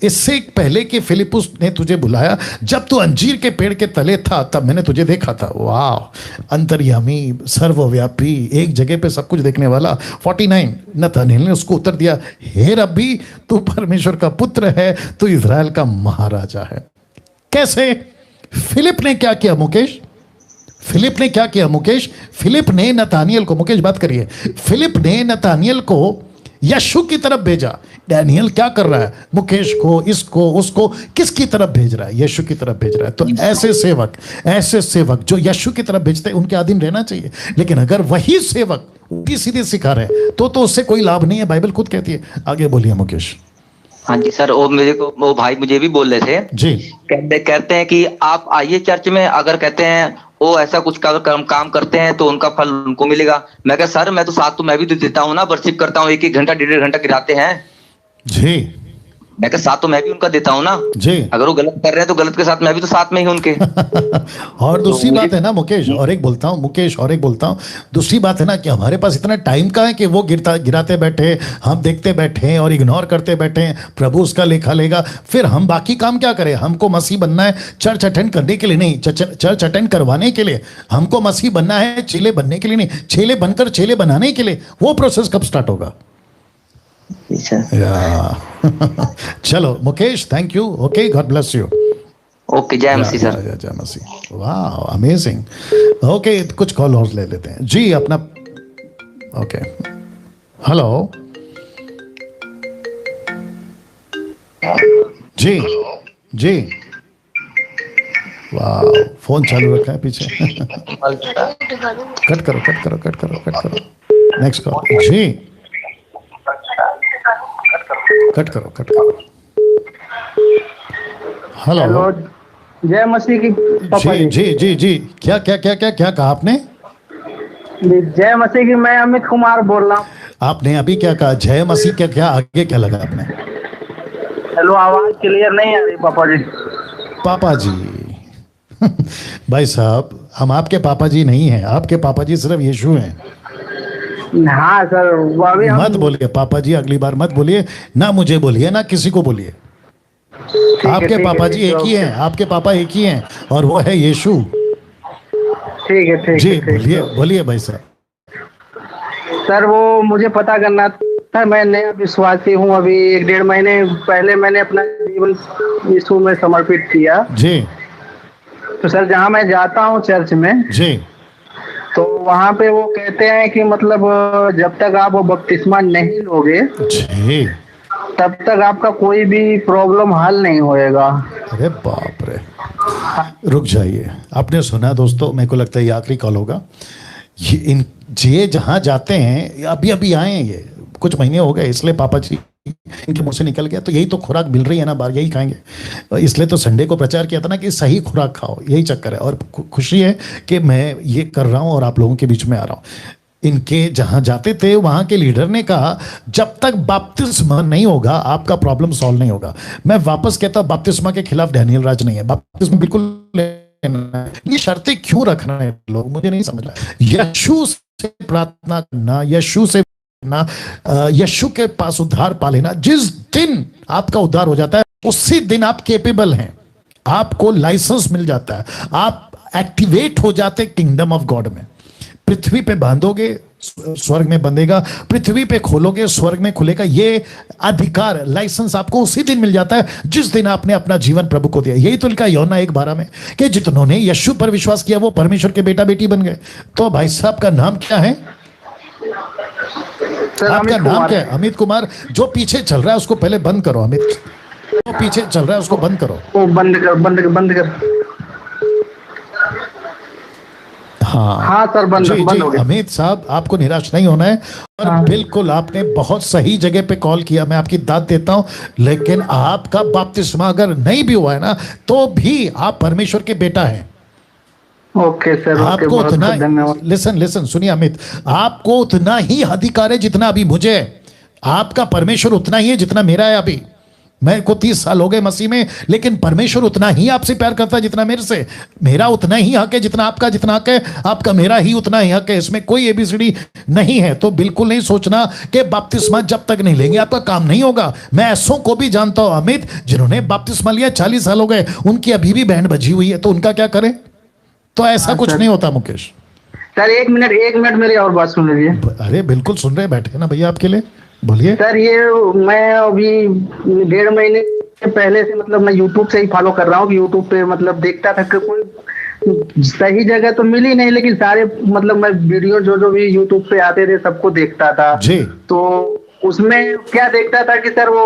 इससे पहले कि फिलिप्पुस ने तुझे बुलाया, जब तू अंजीर के पेड़ के तले था, तब मैंने तुझे देखा था। वाह! अंतर्यामी, सर्वव्यापी, एक जगह पे सब कुछ देखने वाला। 49। नतानियल ने उसको उत्तर दिया, हे रब्बी, तू परमेश्वर का पुत्र है, तू इस्राएल का महाराजा है। कैसे? फिलिप ने क्या किया मुकेश? फिलिप ने क्या किया मुकेश? फिलिप ने नतानियल को, मुकेश बात करिए, फिलिप ने नतानियल को यीशु की तरफ भेजा। डैनियल क्या कर रहा है? मुकेश को, इसको, उसको किसकी तरफ भेज रहा है? यीशु की तरफ भेज रहा है। तो ऐसे सेवक जो यीशु की तरफ भेजते हैं, उनके अधीन रहना चाहिए। लेकिन अगर वही सेवक उल्टी सीधे सिखा रहे हैं, तो उससे कोई लाभ नहीं है, बाइबल खुद कहती है। आगे बोलिए मुकेश। हाँ जी सर, वो भाई मुझे भी बोल रहे थे जी, कहते हैं कि आप आइए चर्च में, अगर कहते हैं वो ऐसा कुछ काम करते हैं तो उनका फल उनको मिलेगा। मैं कहा, सर मैं तो साथ तो मैं भी तो देता हूँ ना, वर्शिप करता हूँ, 1-1 घंटा 1.5 घंटा गिराते हैं जी। मैं कहा, साथ तो मैं भी उनका देता हूँ ना जी। अगर वो गलत कर रहे हैं तो गलत के साथ मैं भी तो साथ में ही उनके। और दूसरी बात है ना मुकेश, और एक बोलता हूँ, दूसरी बात है ना कि हमारे पास इतना टाइम का है कि वो गिराते बैठे, हम देखते बैठे और इग्नोर करते बैठे। प्रभु उसका लेखा लेगा। फिर हम बाकी काम क्या करें? हमको मसीह बनना है चर्च अटेंड करने के लिए नहीं, चर्च अटेंड करवाने के लिए। हमको मसीह बनना है चेले बनने के लिए नहीं, चेले बनकर चेले बनाने के लिए। वो प्रोसेस कब स्टार्ट होगा? चलो Mukesh, thank you. Okay, God bless you. Okay, जय मसीह सर। जय मसीह। वाह, अमेजिंग। ओके, कुछ कॉल और ले लेते हैं जी अपना। ओके, हेलो जी जी। वाह, फोन चालू रखा है पीछे। कट करो। नेक्स्ट कॉल जी। कट करो। हेलो, जय मसीह की पापा जी। क्या कहा आपने? जय मसीह की। मैं अमित कुमार बोल रहा हूँ। आपने अभी क्या कहा? जय मसीह क्या आगे क्या लगा आपने? हेलो, आवाज क्लियर नहीं आ रही पापा जी। भाई साहब, हम आपके पापा जी नहीं हैं, आपके पापा जी सिर्फ यीशु हैं। हाँ सर, वो अभी मत बोलिए पापा जी, अगली बार मत बोलिए, ना मुझे बोलिए ना किसी को बोलिए। आपके पापा जी एक ही हैं, आपके पापा एक ही हैं और वो है यीशु। ठीक है, ठीक जी है, बोलिए बोलिए भाई साहब। सर वो मुझे पता करना था, मैं नया विश्वासी हूँ, अभी 1-1.5 महीने पहले मैंने अपना जीवन यीशु में समर्पित किया जी। तो सर जहाँ मैं जाता हूँ चर्च में जी, तो वहाँ पे वो कहते हैं कि मतलब जब तक आप वो बपतिस्मा नहीं लोगे जी, तब तक आपका कोई भी प्रॉब्लम हल नहीं होएगा। अरे बाप रे, रुक जाइए। आपने सुना दोस्तों, मेरे को लगता है ये आखिरी कॉल होगा। ये जहाँ जाते हैं, अभी अभी आए हैं, ये कुछ महीने हो गए, इसलिए पापा जी इनके मुंह से निकल गया। तो यही तो खुराक मिल रही है ना, बाहर यही खाएंगे। इसलिए तो संडे को प्रचार किया था ना कि सही खुराक खाओ, यही चक्कर है। और खुशी है कि मैं ये कर रहा हूँ और आप लोगों के बीच में आ रहा हूँ। इनके जहाँ जाते थे वहाँ के लीडर ने कहा जब तक बपतिस्मा नहीं होगा आपका प्रॉब्लम सॉल्व नहीं होगा। मैं वापस कहता हूँ, बपतिस्मा के खिलाफ डैनियल राज नहीं है, बपतिस्मा बिल्कुल ये शर्तें क्यों रख रहे हैं लोग, मुझे नहीं समझ रहा। यीशु से प्रार्थना करना, यीशु से ना, यीशु के पास उद्धार पा लेना। जिस दिन आपका उद्धार हो जाता है उसी दिन आप केपेबल हैं, आपको लाइसेंस मिल जाता है, आप एक्टिवेट हो जाते हैं किंगडम ऑफ गॉड में। पृथ्वी पे बांधोगे स्वर्ग में बंधेगा, पृथ्वी पे खोलोगे स्वर्ग में खुलेगा। ये अधिकार, लाइसेंस आपको उसी दिन मिल जाता है जिस दिन आपने अपना जीवन प्रभु को दिया। यही तो लिखा यूहन्ना 1:12 में कि जिन्होंने यीशु पर विश्वास किया वो परमेश्वर के बेटा बेटी बन गए। तो भाई साहब का नाम क्या है? आपका नाम क्या है? अमित कुमार। जो पीछे चल रहा है उसको पहले बंद करो। अमित, जो पीछे चल रहा है उसको बंद करो। वो बंद कर, बंद कर, बंद कर। हाँ सर, बंद हो गया। अमित साहब, आपको निराश नहीं होना है और बिल्कुल आपने बहुत सही जगह पे कॉल किया, मैं आपकी दाद देता हूं। लेकिन आपका बपतिस्मा अगर नहीं भी हुआ है ना, तो भी आप परमेश्वर के बेटा हैं। ओके सर, आपको उतना, लिसन सुनिए अमित, आपको उतना ही अधिकार है जितना अभी मुझे है। आपका परमेश्वर उतना ही है जितना मेरा है। अभी मैं को 30 साल हो गए मसीह में, लेकिन परमेश्वर उतना ही आपसे प्यार करता है जितना मेरे से। मेरा उतना ही हक है जितना आपका, जितना हक है आपका, मेरा ही उतना ही हक है। इसमें कोई एबीसीडी नहीं है। तो बिल्कुल नहीं सोचना कि बपतिस्मा जब तक नहीं लेंगे आपका काम नहीं होगा। मैं ऐसों को भी जानता हूं अमित, जिन्होंने बपतिस्मा लिया 40 साल हो गए, उनकी अभी भी बैंड बजी हुई है, तो उनका क्या करें? तो ऐसा कुछ नहीं होता मुकेश। सर एक मिनट मेरी और बात सुन लीजिए। अरे बिल्कुल सुन रहे, बैठे ना भैया आपके लिए, बोलिए। सर ये मैं अभी 1.5 महीने पहले से मतलब मैं यूट्यूब से ही फॉलो कर रहा हूँ कि यूट्यूब पे मतलब देखता था कि कोई सही जगह तो मिली नहीं, लेकिन सारे मतलब मैं वीडियो जो भी यूट्यूब पे आते थे सबको देखता था जी। तो उसमें क्या देखता था कि सर वो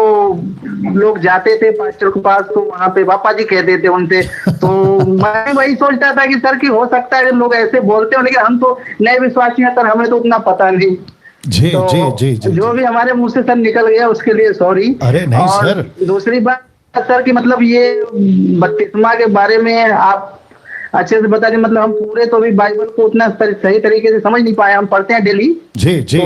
लोग जाते थे पास्टर के पास, तो वहाँ पे पापा जी कहते थे उनसे। तो मैं वही सोचता था कि सर की हो सकता है लोग ऐसे बोलते हो, लेकिन हम तो नए विश्वासी हैं सर, हमें तो उतना पता नहीं। जी तो जी जी जो भी हमारे मुंह से सर निकल गया उसके लिए सॉरी। अरे नहीं और सर। दूसरी बात सर कि मतलब ये बपतिस्मा के बारे में आप अच्छे से बता दें। मतलब हम पूरे तो भी बाइबल को उतना सही तरीके से समझ नहीं पाए, हम पढ़ते हैं डेली जी जी।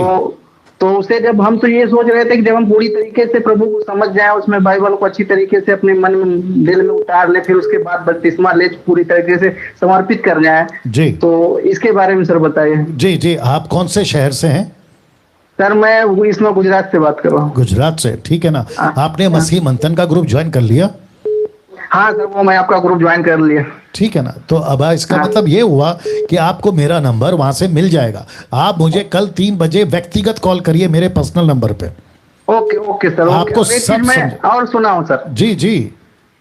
तो उसे जब हम तो ये सोच रहे थे कि जब हम पूरी तरीके से प्रभु को समझ जाए, उसमें बाइबल को अच्छी तरीके से अपने मन में दिल में उतार ले, फिर उसके बाद बपतिस्मा ले पूरी तरीके से समर्पित कर जाए जी। तो इसके बारे में सर बताइए। जी जी, आप कौन से शहर से हैं? सर मैं इसमें गुजरात से बात कर रहा हूँ। गुजरात से, ठीक है ना। आपने मसीह मंथन का ग्रुप ज्वाइन कर लिया? हाँ सर, वो मैं आपका ग्रुप ज्वाइन कर लिया। ठीक है ना। तो अब इसका मतलब ये हुआ कि आपको मेरा नंबर वहां से मिल जाएगा। आप मुझे कल 3 बजे व्यक्तिगत कॉल करिए मेरे पर्सनल नंबर पे। Okay sir. आपको सब मैं और सुनाऊं सर? जी जी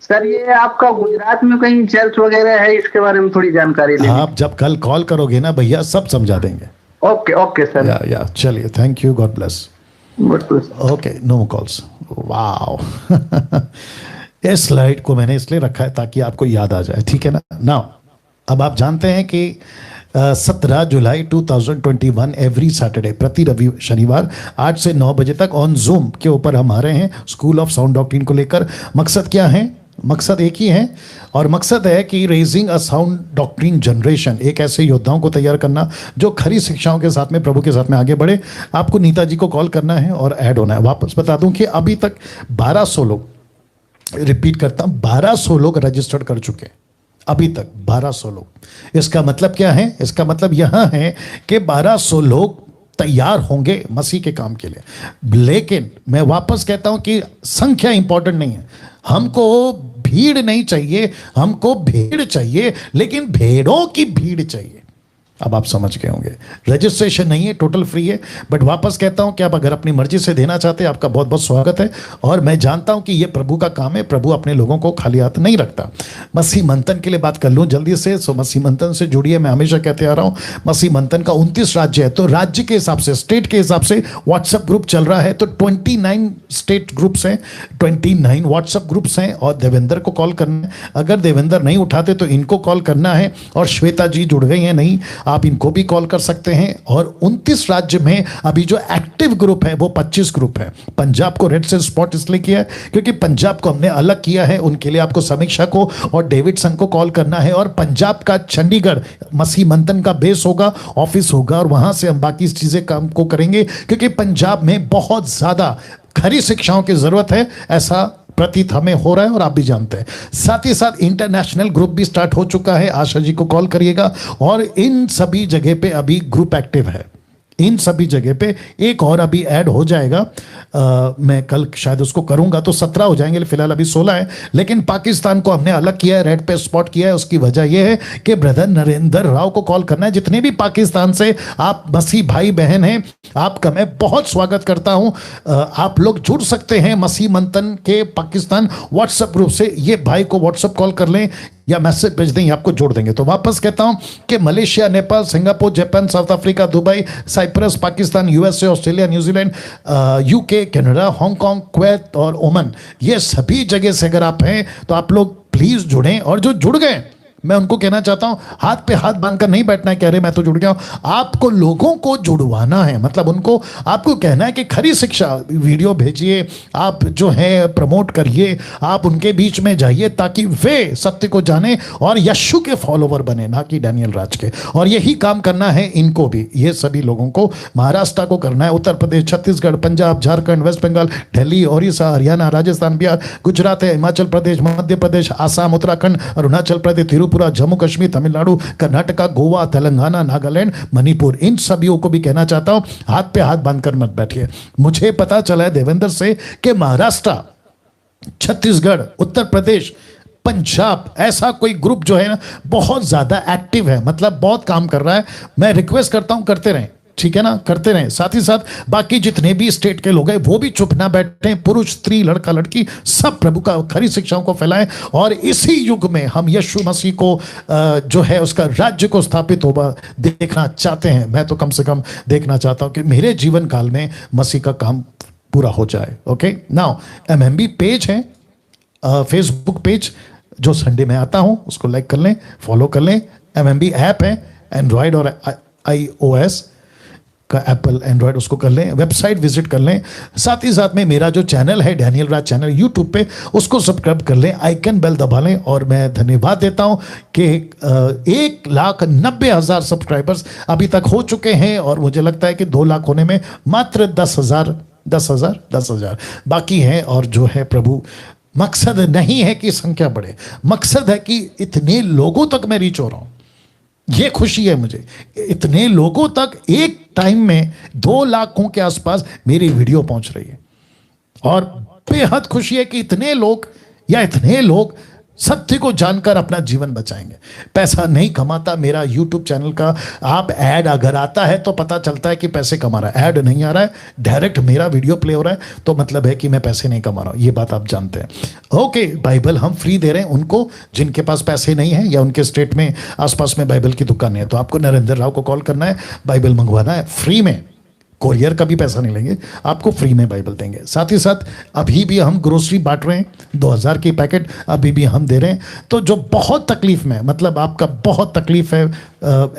सर, ये आपका गुजरात में कहीं चर्च वगैरह है, इसके बारे में थोड़ी जानकारी लें। आप जब कल कॉल करोगे ना भैया, सब समझा देंगे। Okay sir. या चलिए, thank you, God bless. Okay, no calls. Wow. इस स्लाइड को मैंने इसलिए रखा है ताकि आपको याद आ जाए, ठीक है ना। नाउ अब आप जानते हैं कि 17 जुलाई 2021 एवरी सैटरडे, प्रति रवि शनिवार 8 से 9 बजे तक ऑन जूम के ऊपर हम आ रहे हैं स्कूल ऑफ साउंड डॉक्ट्रिन को लेकर। मकसद क्या है? मकसद एक ही है, और मकसद है कि raising a sound doctrine generation, एक ऐसे योद्धाओं को तैयार करना जो खरी शिक्षाओं के साथ में प्रभु के साथ में आगे बढ़े। आपको नीता जी को कॉल करना है और ऐड होना है। वापस बता दूं कि अभी तक 1200 लोग, रिपीट करता हूं, 1200 लोग रजिस्टर्ड कर चुके हैं अभी तक, 1200 लोग। इसका मतलब क्या है? इसका मतलब यहां है कि 1200 लोग तैयार होंगे मसीह के काम के लिए। लेकिन मैं वापस कहता हूं कि संख्या इंपॉर्टेंट नहीं है, हमको भीड़ नहीं चाहिए, हमको भेड़ चाहिए, लेकिन भेड़ों की भीड़ चाहिए। अब आप समझ गए होंगे, रजिस्ट्रेशन नहीं है, टोटल फ्री है। बट वापस कहता हूं कि आप अगर अपनी मर्जी से देना चाहते हैं, आपका बहुत बहुत स्वागत है। और मैं जानता हूं कि यह प्रभु का काम है, प्रभु अपने लोगों को खाली हाथ नहीं रखता। मसीह मंथन के लिए बात कर लूं जल्दी से। सो मसीह मंथन से जुड़िए, मैं हमेशा कहते आ रहा हूं, मसीह मंथन का 29 राज्य है, तो राज्य के हिसाब से, स्टेट के हिसाब से व्हाट्सएप ग्रुप चल रहा है। तो 29 स्टेट ग्रुप्स हैं, 29 व्हाट्सएप ग्रुप्स हैं। और देवेंद्र को कॉल करना है, अगर देवेंद्र नहीं उठाते तो इनको कॉल करना है। और श्वेता जी जुड़ गई हैं, नहीं आप इनको भी कॉल कर सकते हैं। और 29 राज्य में अभी जो एक्टिव ग्रुप है वो 25 ग्रुप है। पंजाब को रेड से स्पॉट इसलिए किया है क्योंकि पंजाब को हमने अलग किया है, उनके लिए आपको समीक्षा को और डेविडसन को कॉल करना है। और पंजाब का चंडीगढ़ मसीह मंथन का बेस होगा, ऑफिस होगा, और वहां से हम बाकी चीजें काम को करेंगे, क्योंकि पंजाब में बहुत ज्यादा खरी शिक्षाओं की जरूरत है, ऐसा प्रतीत हमें हो रहा है और आप भी जानते हैं। साथ ही साथ इंटरनेशनल ग्रुप भी स्टार्ट हो चुका है, आशा जी को कॉल करिएगा। और इन सभी जगह पे अभी ग्रुप एक्टिव है, इन सभी जगह पे एक और अभी ऐड हो जाएगा। मैं कल शायद उसको करूंगा तो 17 हो जाएंगे, फिलहाल अभी 16 है। लेकिन पाकिस्तान को हमने अलग किया है, रेड पे स्पॉट किया है। उसकी वजह यह है कि ब्रदर नरेंद्र राव को कॉल करना है। जितने भी पाकिस्तान से आप मसीह भाई बहन हैं, आपका मैं बहुत स्वागत करता हूं। आप लोग जुड़ सकते हैं मसीह मंथन के पाकिस्तान व्हाट्सएप ग्रुप से। ये भाई को व्हाट्सएप कॉल कर लें या मैसेज भेज दें, आपको जोड़ देंगे। तो वापस कहता हूं कि Malaysia, Nepal, Singapore, Japan, South Africa, Dubai, Cyprus, Pakistan, USA, Australia, New Zealand, UK, Canada, Hong Kong, Kuwait और ओमान, ये सभी जगह से अगर आप हैं तो आप लोग प्लीज जुड़ें। और जो जुड़ गए मैं उनको कहना चाहता हूं, हाथ पे हाथ बांधकर नहीं बैठना है, कह रहे मैं तो जुड़ गया हूं। आपको लोगों को जुड़वाना है, मतलब उनको आपको कहना है कि खरी शिक्षा वीडियो भेजिए, आप जो है प्रमोट करिए, आप उनके बीच में जाइए ताकि वे सत्य को जाने और यशु के फॉलोवर बने, ना कि डैनियल राज के। और यही काम करना है इनको भी, ये सभी लोगों को महाराष्ट्र को करना है, उत्तर प्रदेश, छत्तीसगढ़, पंजाब, झारखंड, वेस्ट बंगाल, दिल्ली, ओडिशा, हरियाणा, राजस्थान, बिहार, गुजरात, हिमाचल प्रदेश, मध्य प्रदेश, आसाम, उत्तराखंड, अरुणाचल प्रदेश, त्रिपुरा, जम्मू कश्मीर, तमिलनाडु, कर्नाटका, गोवा, तेलंगाना, नागालैंड, मणिपुर, इन सभी को भी कहना चाहता हूं, हाथ पे हाथ बांधकर मत बैठिए। मुझे पता चला है देवेंद्र से कि महाराष्ट्र, छत्तीसगढ़, उत्तर प्रदेश, पंजाब, ऐसा कोई ग्रुप जो है ना बहुत ज्यादा एक्टिव है, मतलब बहुत काम कर रहा है। मैं रिक्वेस्ट करता हूं करते रहें, ठीक है ना, करते रहें। साथ ही साथ बाकी जितने भी स्टेट के लोग हैं वो भी चुप ना बैठे, पुरुष, स्त्री, लड़का, लड़की, सब प्रभु का खरी शिक्षाओं को फैलाएं। और इसी युग में हम यीशु मसीह को जो है उसका राज्य को स्थापित होगा देखना चाहते हैं। मैं तो कम से कम देखना चाहता हूं कि मेरे जीवन काल में मसीह का काम पूरा हो जाए। ओके, नाउ MMB पेज है, फेसबुक पेज जो संडे में आता हूं उसको लाइक कर लें, फॉलो कर लें। MMB ऐप है, एंड्रॉयड और iOS का, एप्पल एंड्रॉयड, उसको कर लें। वेबसाइट विजिट कर लें। साथ ही साथ में मेरा जो चैनल है डैनियल राज चैनल यूट्यूब पे, उसको सब्सक्राइब कर लें, आइकन बेल दबा लें। और मैं धन्यवाद देता हूं कि 1,90,000 सब्सक्राइबर्स अभी तक हो चुके हैं और मुझे लगता है कि 2 लाख होने में मात्र 10,000 बाकी हैं। और जो है प्रभु, मकसद नहीं है कि संख्या बढ़े, मकसद है कि इतने लोगों तक मैं रीच हो रहा हूं। ये खुशी है मुझे, इतने लोगों तक एक टाइम में 2 लाखों के आसपास मेरी वीडियो पहुंच रही है। और बेहद खुशी है कि इतने लोग सत्य को जानकर अपना जीवन बचाएंगे। पैसा नहीं कमाता मेरा यूट्यूब चैनल का, आप ऐड अगर आता है तो पता चलता है कि पैसे कमा रहा है, ऐड नहीं आ रहा है, डायरेक्ट मेरा वीडियो प्ले हो रहा है तो मतलब है कि मैं पैसे नहीं कमा रहा हूं, ये बात आप जानते हैं। ओके, बाइबल हम फ्री दे रहे हैं उनको जिनके पास पैसे नहीं है या उनके स्टेट में आसपास में बाइबल की दुकान है, तो आपको नरेंद्र राव को कॉल करना है, बाइबल मंगवाना है फ्री में, कोरियर का भी पैसा नहीं लेंगे, आपको फ्री में बाइबल देंगे। साथ ही साथ अभी भी हम ग्रोसरी बांट रहे हैं, 2000 की पैकेट अभी भी हम दे रहे हैं। तो जो बहुत तकलीफ में, मतलब आपका बहुत तकलीफ है,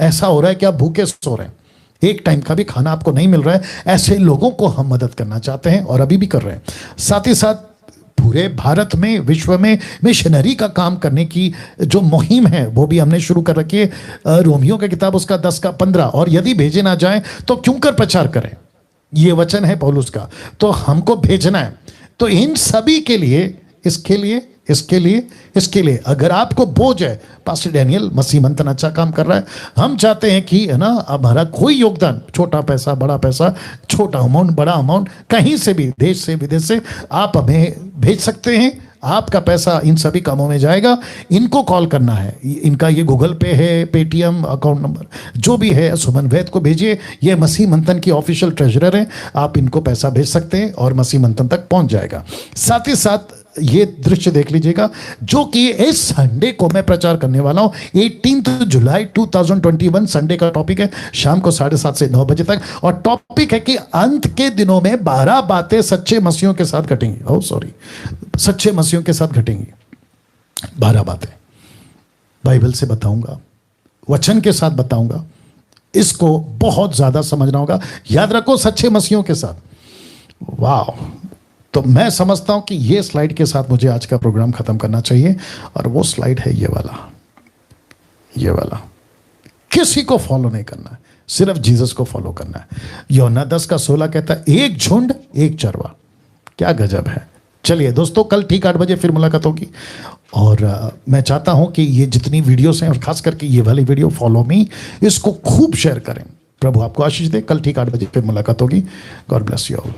ऐसा हो रहा है कि आप भूखे सो रहे हैं, एक टाइम का भी खाना आपको नहीं मिल रहा है, ऐसे लोगों को हम मदद करना चाहते हैं और अभी भी कर रहे हैं। साथ ही साथ पूरे भारत में, विश्व में मिशनरी का काम करने की जो मुहिम है वो भी हमने शुरू कर रखी है। रोमियो की किताब उसका 10 का 15, और यदि भेजे ना जाए तो क्यों कर प्रचार करें, ये वचन है पौलुस का, तो हमको भेजना है। तो इन सभी के लिए, इसके लिए इसके लिए अगर आपको बोझ है, पास्टर डैनियल मसीह मंथन अच्छा काम कर रहा है, हम चाहते हैं कि है ना हमारा कोई योगदान, छोटा पैसा बड़ा पैसा, छोटा अमाउंट बड़ा अमाउंट, कहीं से भी, देश से विदेश से आप हमें भेज सकते हैं। आपका पैसा इन सभी कामों में जाएगा। इनको कॉल करना है, इनका ये गूगल पे है, पेटीएम अकाउंट नंबर जो भी है, सुमन वैद को भेजिए। ये मसीह मंथन की ऑफिशियल ट्रेजरर हैं, आप इनको पैसा भेज सकते हैं और मसीह मंथन तक पहुंच जाएगा। साथ ही साथ ये दृश्य देख लीजिएगा जो कि इस संडे को मैं प्रचार करने वाला हूं, 18 जुलाई 2021 संडे का टॉपिक है, शाम को 7:30 से 9 बजे तक। और टॉपिक है कि अंत के दिनों में 12 बातें सच्चे मसीहों के साथ घटेंगी। सच्चे मसीहों के साथ घटेंगी 12 बातें। बाइबल से बताऊंगा, वचन के साथ बताऊंगा, इसको बहुत ज्यादा समझना होगा। याद रखो, सच्चे मसीहों के साथ। वाह! तो मैं समझता हूं कि ये स्लाइड के साथ मुझे आज का प्रोग्राम खत्म करना चाहिए, और वो स्लाइड है ये वाला। किसी को फॉलो नहीं करना है, सिर्फ जीसस को फॉलो करना है। यूहन्ना 10:16 कहता है, एक झुंड एक चरवा। क्या गजब है। चलिए दोस्तों, कल ठीक 8 बजे फिर मुलाकात होगी। और मैं चाहता हूं कि ये जितनी वीडियोस हैं, और खास करके ये वाली वीडियो फॉलो मी, इसको खूब शेयर करें। प्रभु आपको आशीष दे। कल ठीक 8 बजे फिर मुलाकात होगी। God bless you all.